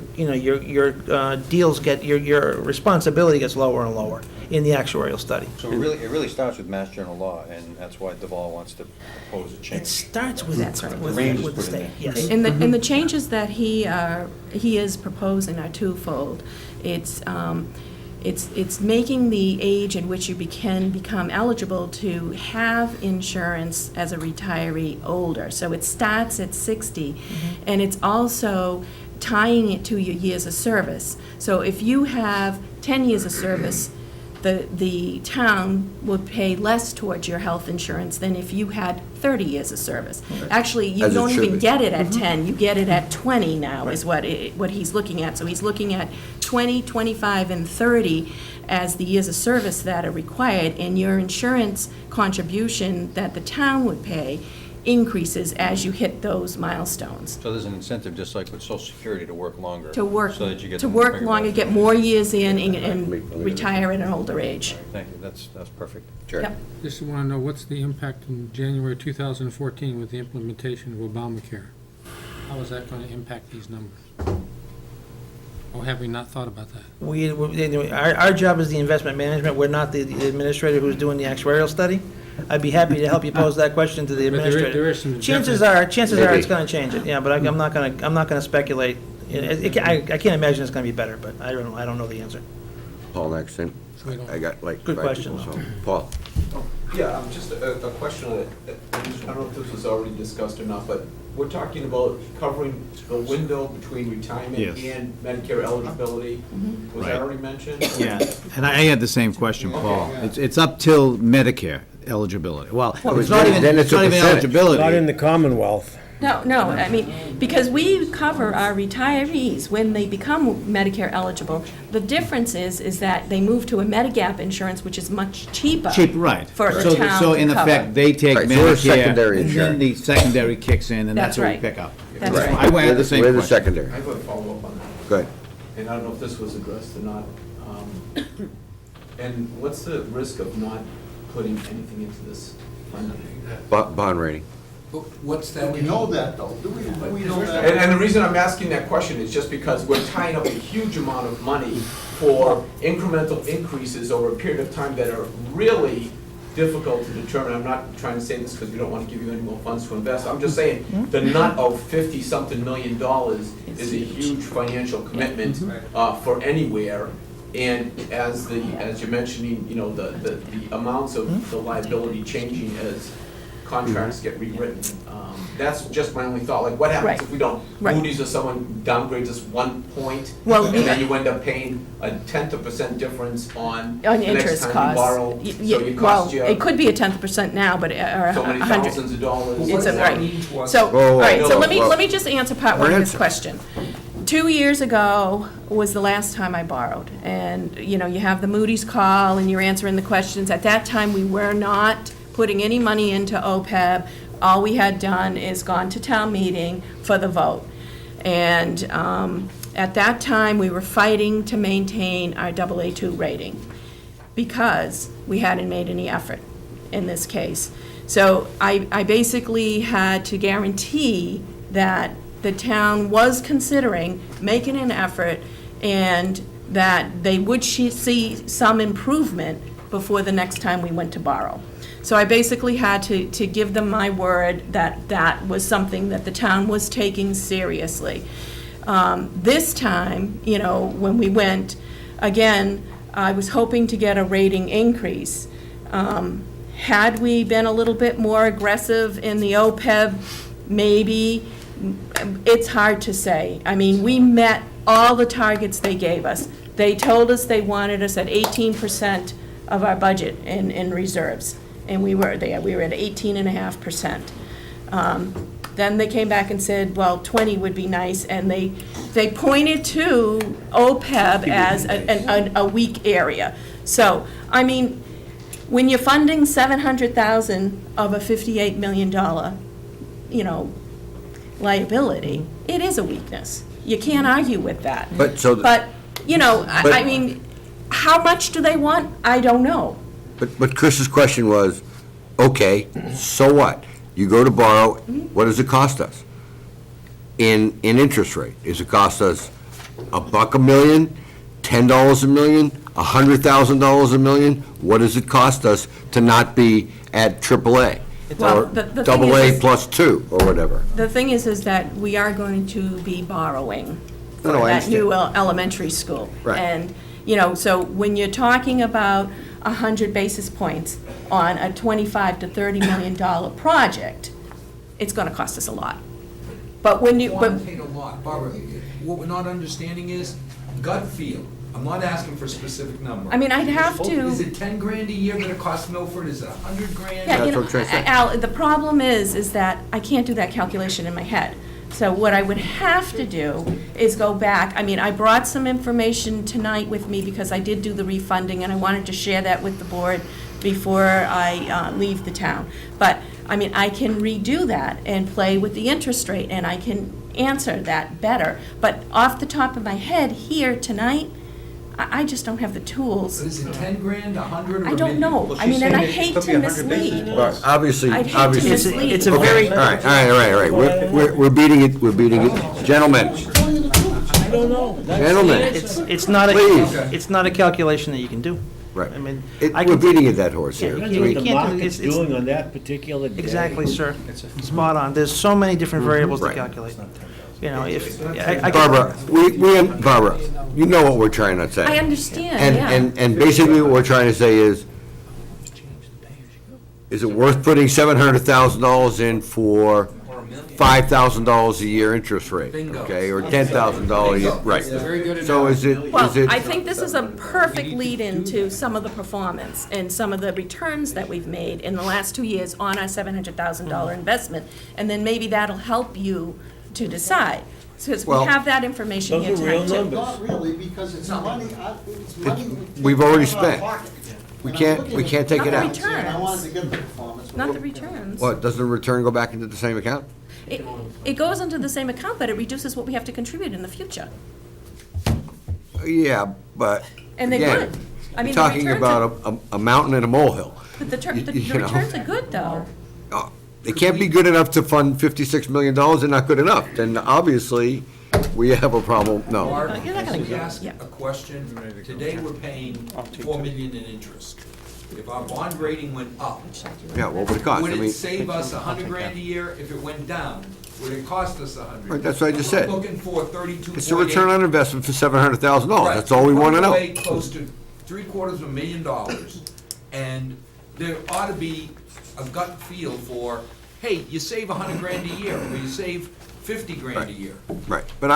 deals get, your responsibility gets lower and lower in the actuarial study. So it really starts with Mass General Law, and that's why Deval wants to propose a It change. starts with, That's right. with range is with the put in state, there. yes. And the changes that he is proposing are twofold. It's making the age in which you can become eligible to have insurance as a retiree older. So it starts at 60, and it's also tying it to your years of service. So if you have 10 years of service, the town would pay less towards your health insurance than if you had 30 years of service. Actually, you As it don't should even be. get it at 10, you get it at 20 now, is what he's looking at. So he's looking at 20, 25, and 30 as the years of service that are required, and your insurance contribution that the town would pay increases as you hit those milestones. So there's an incentive, just like with Social Security, to work longer. To work, So that you get to the work bigger longer, benefit. get more years in, and retire at an older age. Thank you, that's perfect. Sure. Yep. Just want to know, what's the impact in January 2014 with the implementation of Obamacare? How is that going to impact these numbers? Or have we not thought about that? Our job is the investment management. We're not the administrator who's doing the actuarial study. I'd be happy to help you pose that question to the But administrator. there is some Chances definite- are it's gonna change it, yeah, but I'm not gonna speculate. I can't imagine it's gonna be better, but I don't know the answer. Paul next, and We don't- I got like Good 5 question, people, though. so, Paul. Yeah, just a question on it. I don't know if this was already discussed or not, but we're talking about covering the window between retirement Yes. and Medicare eligibility. Was that Right. already mentioned? Yeah, and I had the same question, Paul. It's up till Medicare eligibility. Well, it's not even, then it's it's a not even percentage. eligibility. Not in the Commonwealth. No, I mean, because we cover our retirees when they become Medicare eligible. The difference is that they move to a Medigap insurance, which is much cheaper. Cheap, right. For the So- town So to in cover. effect, they take Right, so we're Medicare, secondary and then insurance. the secondary kicks in, and that's That's what we right. pick up. That's Right. right. I had the same We're the question. secondary. I have a follow-up on that, Go ahead. and I don't know if this was addressed or not. And what's the risk of not putting anything into this funding? Bond rating. But what's Do that? we know that, though? Do we know that? And the reason I'm asking that question is just because we're tying up a huge amount of money for incremental increases over a period of time that are really difficult to determine. I'm not trying to say this because we don't want to give you any more funds to invest. I'm just saying, the nut of $50-something million is a huge financial commitment for anywhere. And as you're mentioning, you know, the amounts of the liability changing as contracts get rewritten. That's just my only thought, like, what happens Right. if we don't, Right. Moody's or someone downgrades us 1 point, Well, and then you end up paying a 1/10% difference on the next interest time you costs. borrow, so it Well, costs you it could be a 10% now, but, or so many 100. thousands of dollars. It's What a, does that right. mean to us? So, Whoa, all right, so whoa, let whoa. me just answer part one of this Answer. question. 2 years ago was the last time I borrowed, and, you know, you have the Moody's call, and you're answering the questions. At that time, we were not putting any money into OPEB. All we had done is gone to town meeting for the vote. And at that time, we were fighting to maintain our AA2 rating because we hadn't made any effort in this case. So I basically had to guarantee that the town was considering making an effort and that they would see some improvement before the next time we went to borrow. So I basically had to give them my word that that was something that the town was taking seriously. This time, you know, when we went, again, I was hoping to get a rating increase. Had we been a little bit more aggressive in the OPEB, maybe, it's hard to say. I mean, we met all the targets they gave us. They told us they wanted us at 18% of our budget in reserves, and we were there. We were at 18.5%. Then they came back and said, well, 20 would be nice, and they pointed to OPEB as a weak area. So, I mean, when you're funding $700,000 of a $58 million, you know, liability, it is a weakness. You can't argue with that. But, you know, I mean, how much do they want? I don't know. But Chris's question was, okay, so what? You go to borrow, what does it cost us? In interest rate, does it cost us $1 a million, $10 a million, $100,000 a million? What does it cost us to not be at AAA? Well, Or the thing double A is- plus 2, or whatever? The thing is that we are going to be borrowing for No, I that new understand. elementary school. Right. And, you know, so when you're talking about 100 basis points on a $25 to $30 million project, it's going to cost us a lot. But when you, but, Quantitate a lot, Barbara, what we're not understanding is gut feel. I'm not asking for a specific number. I mean, I'd have Is to, it 10 grand a year gonna cost Milford, is it 100 grand? yeah, That's you know, what I'm trying to say. Al, the problem is that I can't do that calculation in my head. So what I would have to do is go back, I mean, I brought some information tonight with me because I did do the refunding, and I wanted to share that with the board before I leave the town. But, I mean, I can redo that and play with the interest rate, and I can answer that better. But off the top of my head here tonight, I just don't have the tools. But is it 10 grand, 100, or I don't know. Well, I she's mean, and I saying it hate could be to 100 basis mislead. Well, obviously, I'd hate to obviously. mislead. It's a Okay, very, all right, We're beating it, we're beating it. Gentlemen, don't know. Gentlemen, It's not Please. it's not a calculation that you can do. right. I mean, It- I We're can- beating a dead horse here. Yeah, I you mean, can't do- it's- on that particular day. Exactly, sir. Spot on. There's so many different variables to Right. calculate. You know, if, I can- Barbara, Barbara, you know what we're trying to say. I understand, And, yeah. and basically what we're trying to say is it worth putting $700,000 in for $5,000 a year interest rate? Bingo. Okay, or $10,000 a year, right. Very good So is it, Well, is it? I think this is a perfect lead-in to some of the performance and some of the returns that we've made in the last 2 years on our $700,000 investment, and then maybe that'll help you to decide. Because we Well- have that information here Those are real tonight, too. numbers. Not really, because it's money, it's money. We've already taken out of our spent. pocket. We And I'm can't- looking we at can't take the it out. balance here, and I wanted to get the performance. but Not the we- returns. What, doesn't the return go back into the same account? It goes into the same account, but it reduces what we have to contribute in the future. Yeah, but And they're again, good. I mean, you're the talking returns are- about a mountain and a molehill. But the you know. returns are good, though. They can't be good enough to fund $56 million. They're not good enough. Then obviously, we have a problem. No. Mark, You're not gonna can we go. ask Yeah. a question? Today, we're paying $4 million in interest. If our bond rating went up, Yeah, what would it cost? would I it mean, save us $100,000 a year? If it went down, would it cost us $100,000? Right, that's what I just said. We're looking for 32.8. it's a return on investment for $700,000. Right. That's all we want to know. We're away close to $750,000, and there ought to be a gut feel for, hey, you save $100,000 a year, or you save $50,000 a year. Right. But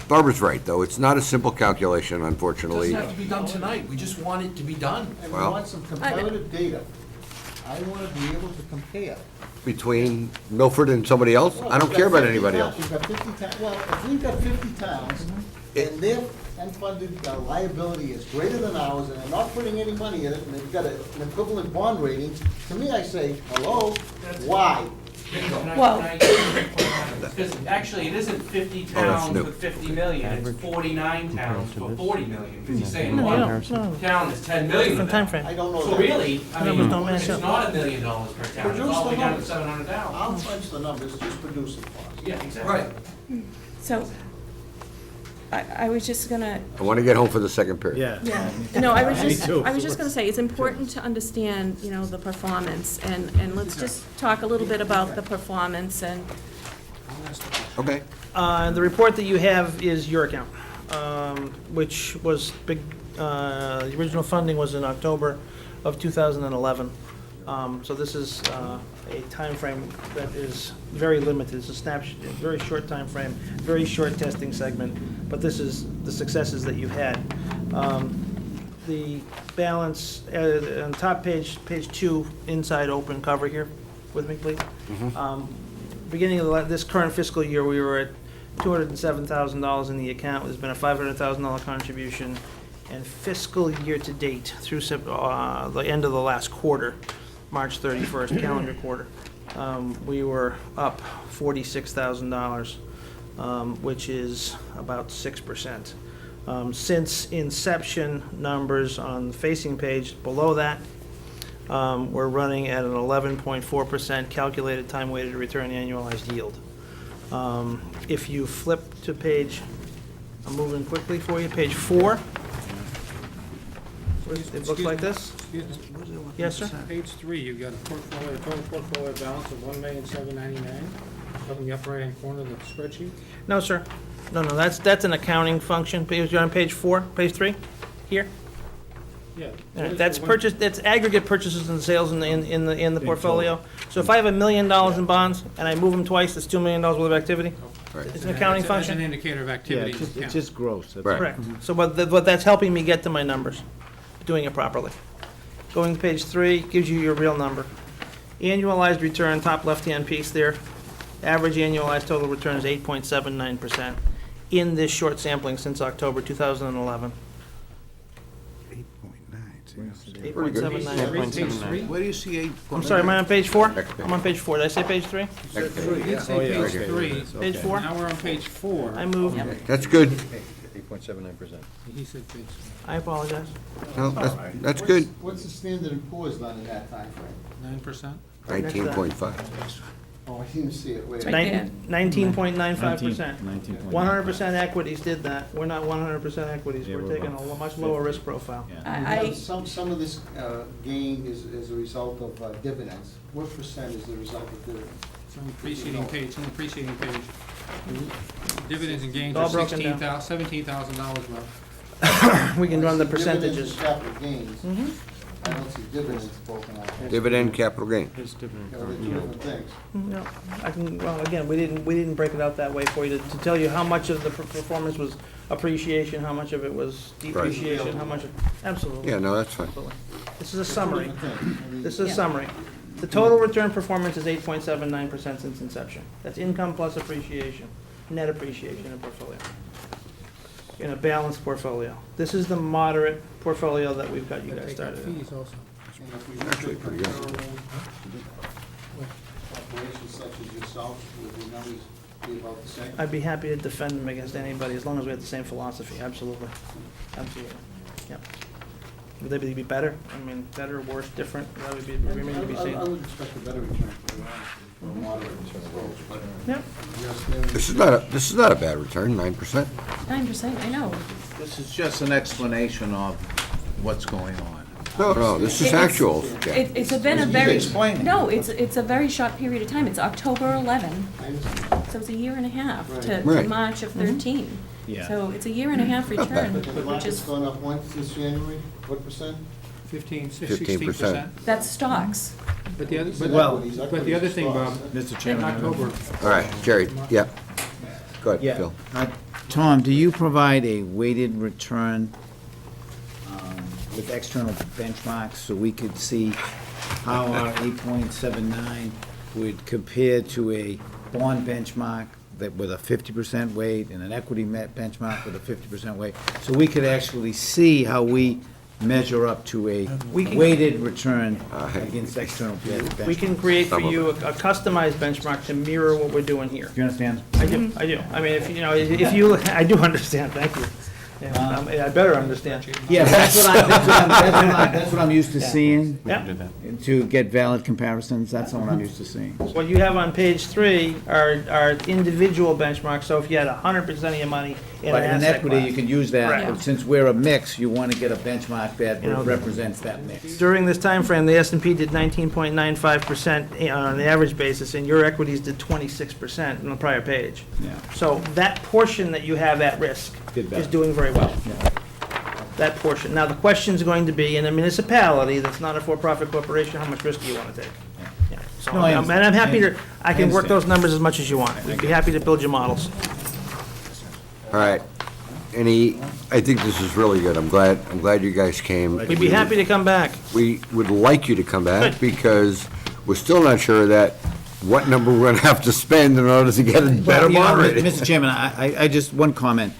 Barbara's right, though. It's not a simple calculation, It unfortunately. doesn't have to be done tonight, we just want it to be done. And we Well- want some comparative data. I want to be able to compare. Between Milford and somebody else? I don't care about anybody else. We've got 50 towns, well, if we've got 50 towns, and their unfunded liability is greater than ours, and they're not putting any money in it, and they've got an equivalent bond rating, to me, I say, hello, why? Well- Because actually, it isn't 50 Oh, that's towns new. with 50 million, it's 49 towns for 40 million. Because he's saying No, one no, no. town is 10 million. Different of that. timeframe. I don't know. So that. really, I Numbers mean, don't match it's up. not $1 million per town, it's Produce all the the way down to numbers. 700,000. I'll crunch the numbers, just produce it for us. Yeah, exactly. Right. So, I was just gonna, I want to get home for the second period. Yeah. yeah, no, I was Me just, too. I was just gonna say, it's important to understand, the performance, and let's just talk a little bit about the performance and, Okay. The report that you have is your account, which was big, the original funding was in October of 2011. So this is a time frame that is very limited. It's a snapshot, a very short time frame, very short testing segment, but this is the successes that you've had. The balance, on top page 2, inside open cover here, with me, please. Beginning of this current fiscal year, we were at $207,000 in the account. There's been a $500,000 contribution. And fiscal year-to-date, through the end of the last quarter, March 31st, calendar quarter, we were up $46,000, which is about 6%. Since inception numbers on the facing page below that, we're running at an 11.4% calculated time-weighted return annualized yield. If you flip to page, I'm moving quickly for you, page 4. It looks like this? Yes, sir? Page 3, you've got a portfolio, total portfolio balance of $1,799,000 up in the upper right-hand corner of the spreadsheet. No, sir. No, that's an accounting function. You're on page 4, page 3, here? Yeah. All right, that's purchase, that's aggregate purchases and sales in the portfolio. So if I have $1 million in bonds and I move them twice, that's $2 million worth of activity? It's an accounting It's function? an indicator of Yeah, activity. it's in just- the it's account. just gross. That's Right. all. Correct. So but that's helping me get to my numbers, doing it properly. Going to page 3 gives you your real number. Annualized return, top left-hand piece there. Average annualized total return is 8.79% in this short sampling since October 2011. 8.79. Where do you see 8? I'm sorry, am I on page 4? Next page. I'm on page 4. Did I say page 3? You did say page 3. Page 4? Now we're on page 4. I moved. That's good. 8.79%. He said page 3. I apologize. No, that's good. What's the Standard and Poor's done in that timeframe? 9%? 19.5. Oh, I didn't see it, wait. It's right there. 19.95%. 19.95. 100% equities did that. We're not 100% equities. Yeah, We're we're taking a much lower risk profile. I, Some of this gain is a result of dividends. What percent is the result of dividends? It's on the preceding page, it's on the preceding page. Dividends and gains All are broken down. $17,000 worth. We can run the I see dividends percentages. and capital gains. Mhm. I don't see dividends broken out. Dividend, capital gain. They're two different things. No, I can, well, again, we didn't break it out that way for you to tell you how much of the performance was appreciation, how much of it was depreciation, how much, absolutely. Yeah, no, that's fine. Absolutely. This is a summary. Different things. I mean, This is a Yeah. summary. The total return performance is 8.79% since inception. That's income plus appreciation, net appreciation in a portfolio, in a balanced portfolio. This is the moderate portfolio that we've got you guys Take out started in. fees also. and if we look Actually, at pretty good. comparable Operations such as yourself, would the numbers be about the same? I'd be happy to defend them against anybody as long as we have the same philosophy, absolutely. Absolutely, yeah. Would they be better? I mean, better, worse, different? That would be, remain to be I seen. would expect a better return for a moderate approach, but Yep. This is not a bad return, 9%. 9%, I know. This is just an explanation of what's going on. No, this is It's- actual. Yeah. It's been a You very, explain it. no, it's a very short period of time. It's October 11, I understand. so it's a year and a half to Right. March of 13. Yeah. So it's a year and a half Not bad. return, But the which market's is, gone up once this January, what percent? 15%. that's stocks. But the other, Well- but the other thing, Bob, Mr. in Chairman. October, All right, Jerry, yeah. Go ahead, Yeah. Phil. Tom, do you provide a weighted return with external benchmarks so we could see how our 8.79 would compare to a bond benchmark that with a 50% weight and an equity benchmark with a 50% weight? So we could actually see how we measure up to a We can- weighted return against external benchmarks. We can create for you a customized benchmark to mirror what we're doing here. Do you understand? I do. I mean, if you, I do understand, thank you. Yeah, I better understand. Yeah, that's what I'm used to seeing. Yeah. To get valid comparisons, that's what I'm used to seeing. What you have on page 3 are individual benchmarks, so if you had 100% of your money in an But in asset equity, you class. can use that, Right. but since we're a mix, you want to get a benchmark that You know, represents that mix. During this time frame, the S&P did 19.95% on an average basis, and your equities did 26% on the prior page. Yeah. So that portion that you have at risk Did better. is doing very well. That portion. Now, the question's going to be, in a municipality that's not a for-profit corporation, how much risk do you want to take? Yeah. So, No, I and understand. I'm happy to, I can work understand. those numbers as much as you want. We'd be happy to build your models. All right. I think this is really good. I'm glad you guys came. We'd be happy to come back. We would like you to come back Good. because we're still not sure that what number we're gonna have to spend in order to get a better You know, bond rating. Mr. Chairman, I just, one comment.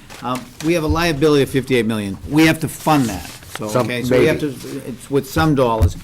We have a liability of 58 million. We have to fund that, so, Some- okay? So we have to, maybe. it's with some dollars.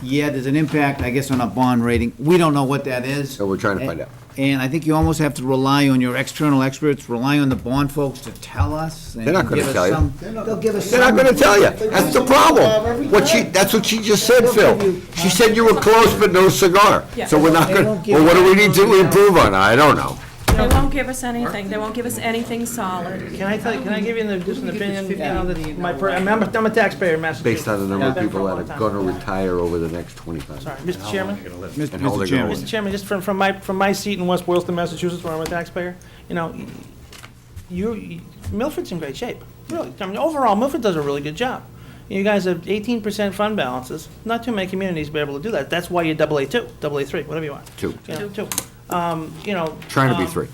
Yeah, there's an impact, I guess, on our bond rating. We don't know what that is. So we're trying to find out. And I think you almost have to rely on your external experts, rely on the bond folks to tell us. and They're not gonna give us tell you. some- They'll give us They're not some- gonna tell you. That's the problem. That's what she just said, Phil. She said you were close but no cigar. Yeah. So we're not They gonna, won't give well, what do we you- need to improve on? I don't know. They won't give us anything. They won't give us anything solid. Can I tell you, can I give you just an opinion, you know, that I'm a taxpayer in Massachusetts. Based on the number of Been for a people that long are time. gonna retire over the next 25 years. Sorry, Mr. Chairman? And how Mr. they're Chairman. gonna- Mr. Chairman, just from my seat in West Boylston, Massachusetts, where I'm a taxpayer, you know, Milford's in great shape, really. I mean, overall, Milford does a really good job. You guys have 18% fund balances. Not too many communities be able to do that. That's why you're AA2, AA3, whatever you want. Two. You know, two. You know. Trying to be 3.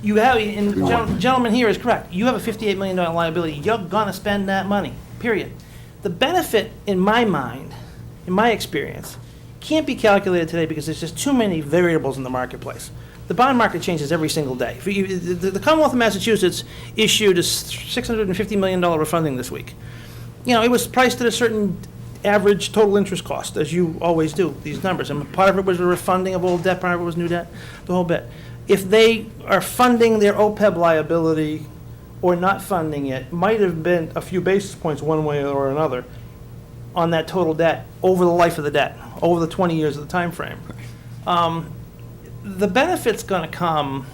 You have, and the want. gentleman here is correct. You have a $58 million liability. You're gonna spend that money, period. The benefit, in my mind, in my experience, can't be calculated today because there's just too many variables in the marketplace. The bond market changes every single day. The Commonwealth of Massachusetts issued a $650 million refunding this week. You know, it was priced at a certain average total interest cost, as you always do, these numbers. And part of it was a refunding of old debt, part of it was new debt, the whole bit. If they are funding their OPEB liability or not funding it, might have been a few basis points one way or another on that total debt over the life of the debt, over the 20 years of the time frame. the benefit's gonna come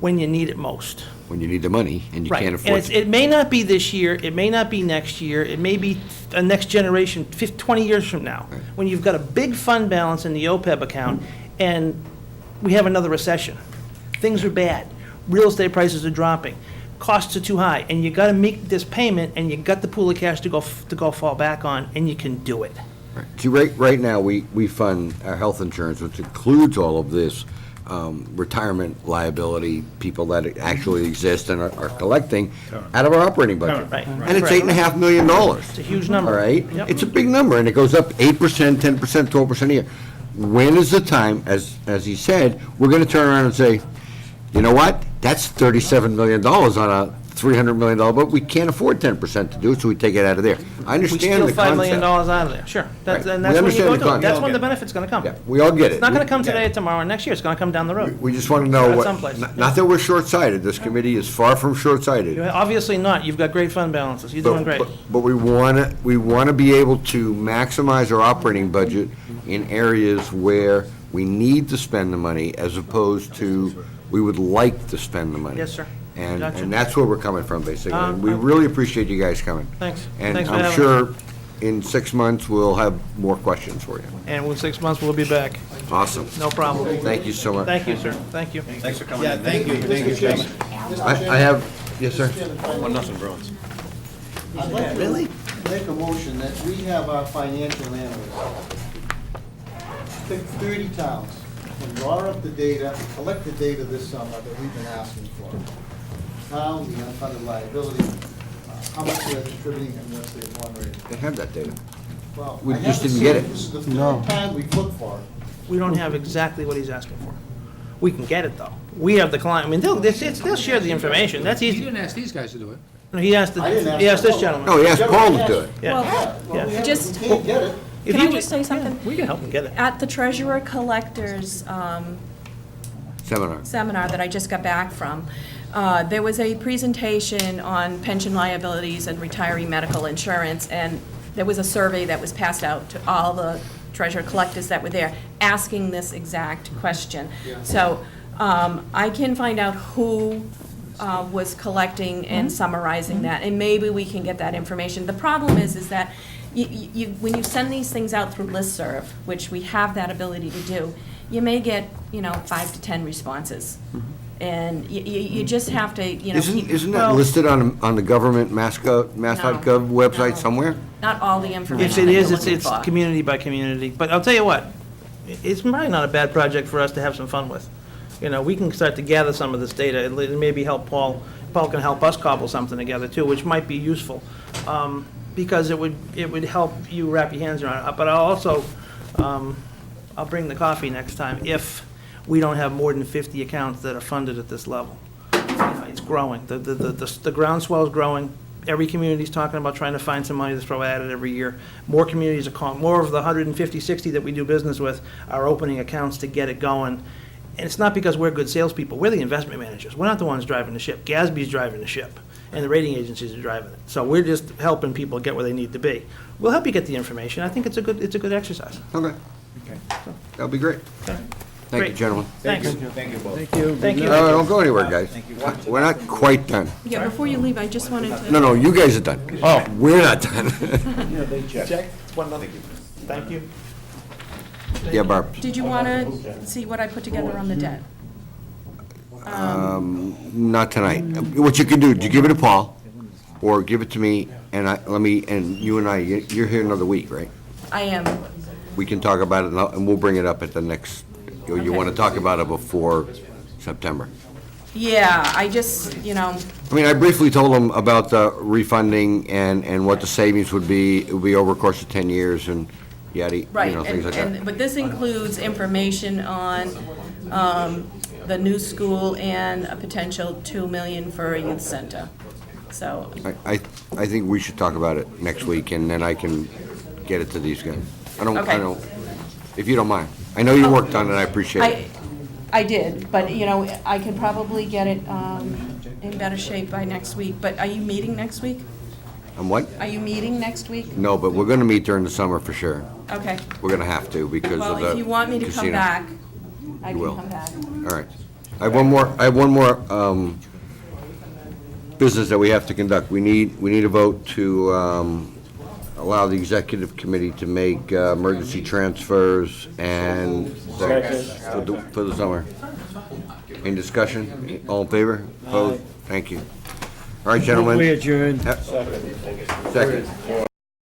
when you need it most. When you need the money and you Right. can't And afford it's, it. it may not be this year, it may not be next year, it may be a next generation, 20 years from now, Right. when you've got a big fund balance in the OPEB account, and we have another recession. Things are bad, real estate prices are dropping, costs are too high, and you gotta make this payment, and you got the pool of cash to go fall back on, and you can do it. See, right now, we fund our health insurance, which includes all of this, retirement liability, people that actually exist and are collecting out of our operating budget. Right. And it's $8.5 million. It's a huge number. All right? Yep. It's a big number, and it goes up 8%, 10%, 12% a year. When is the time, as he said, we're gonna turn around and say, you know what? That's $37 million on a $300 million, but we can't afford 10% to do it, so we take it out of there. I We understand steal the $5 million concept. out of there, sure. That's, Right. and We that's when you understand go the do it. That's concept. when the benefit's gonna come. Yeah, we all get it. It's not gonna come today, tomorrow, next year, it's gonna come down the road. We just want to know At what, someplace. not that we're short-sighted, this committee is far from short-sighted. Obviously not, you've got great fund balances, you're doing great. But we want to be able to maximize our operating budget in areas where we need to spend the money as opposed to we would like to spend the money. Yes, sir. And, Gotcha. and that's where we're coming from, basically. And we Um, really appreciate you guys coming. Thanks. And Thanks for I'm having sure in 6 months, we'll have more questions for you. And in 6 months, we'll be back, Awesome. no problem. Thank you so much. Tk you, sir, thank you. Thanks for coming. Yeah, thank you, thank you, Mr. Chairman, Chairman. Mr. I Chairman, have, yes, sir? Mr. Chairman, if I may, One nothing, Bruins. I'd like to make a motion that we have our financial analyst pick 30 towns and draw up the data, collect the data this summer that we've been asking for. Town, the unfunded liability, how much they're contributing and what's their bond rate. They have that data. Well, We I just haven't didn't get seen it. This is the third time we've looked for it. We don't have exactly what he's asking for. We can get it, though. We have the client, I mean, they'll share the information, that's He easy. didn't ask these guys to do it. No, He asked, I didn't ask he asked this Paul. gentleman. No, he asked Paul to do it. Yeah. Well, we Just- can't get it. If Can I you- just say something? We can help him get it. At the treasurer collector's Seminar. seminar that I just got back from, there was a presentation on pension liabilities and retiree medical insurance, and there was a survey that was passed out to all the treasurer collectors that were there, asking this exact question. So I can find out who was collecting and summarizing that, and maybe we can get that information. The problem is that when you send these things out through listserv, which we have that ability to do, you may get, 5 to 10 responses. And you just have to, keep. Isn't that Well- listed on the government mass.gov website No. somewhere? Not all the If information it that you're is, looking it's for. community by community. But I'll tell you what, it's probably not a bad project for us to have some fun with. We can start to gather some of this data, and maybe help Paul. Paul can help us cobble something together too, which might be useful, because it would help you wrap your hands around it. But I'll also, I'll bring the coffee next time if we don't have more than 50 accounts that are funded at this level. It's growing. The groundswell is growing. Every community's talking about trying to find some money to throw at it every year. More communities are calling, more of the 150, 60 that we do business with are opening accounts to get it going. And it's not because we're good salespeople, we're the investment managers. We're not the ones driving the ship. GASB's driving the ship, and the rating agencies are driving it. So we're just helping people get where they need to be. We'll help you get the information. I think it's a good exercise. Okay. That'll be great. Thank you, Great. gentlemen. Thanks. Thank you both. Thank you. Don't go anywhere, guys. We're not quite done. Yeah, before you leave, I just wanted to. No, you guys are done. Oh, we're not done. Check. It's 1 nothing. Thank you. Yeah, Barb. Did you want to see what I put together on the debt? Not tonight. What you can do, you give it to Paul, or give it to me, and you and I, you're here another week, right? I am, We can talk about it, and we'll bring it up at the next, you Okay. want to talk about it before September. yeah, I just, I mean, I briefly told them about the refunding and what the savings would be. It would be over a course of 10 years and yada, right, things like that. but this includes information on the new school and a potential $2 million for a youth center. So, I think we should talk about it next week, and then I can get it to these guys. I don't, Okay. if you don't mind. I know you worked on it, I appreciate it. I did, but, I could probably get it in better shape by next week. But are you meeting next week? And what? Are you meeting next week? No, but we're gonna meet during the summer for sure. Okay. We're gonna have to because of Well, the if you want me to come casino. back, I You can will. come back. All right. I have one more business that we have to conduct. We need a vote to allow the executive committee to make emergency transfers and for the summer. Any discussion? All in favor? Opposed? Thank you. All right, gentlemen. We adjourn. Second.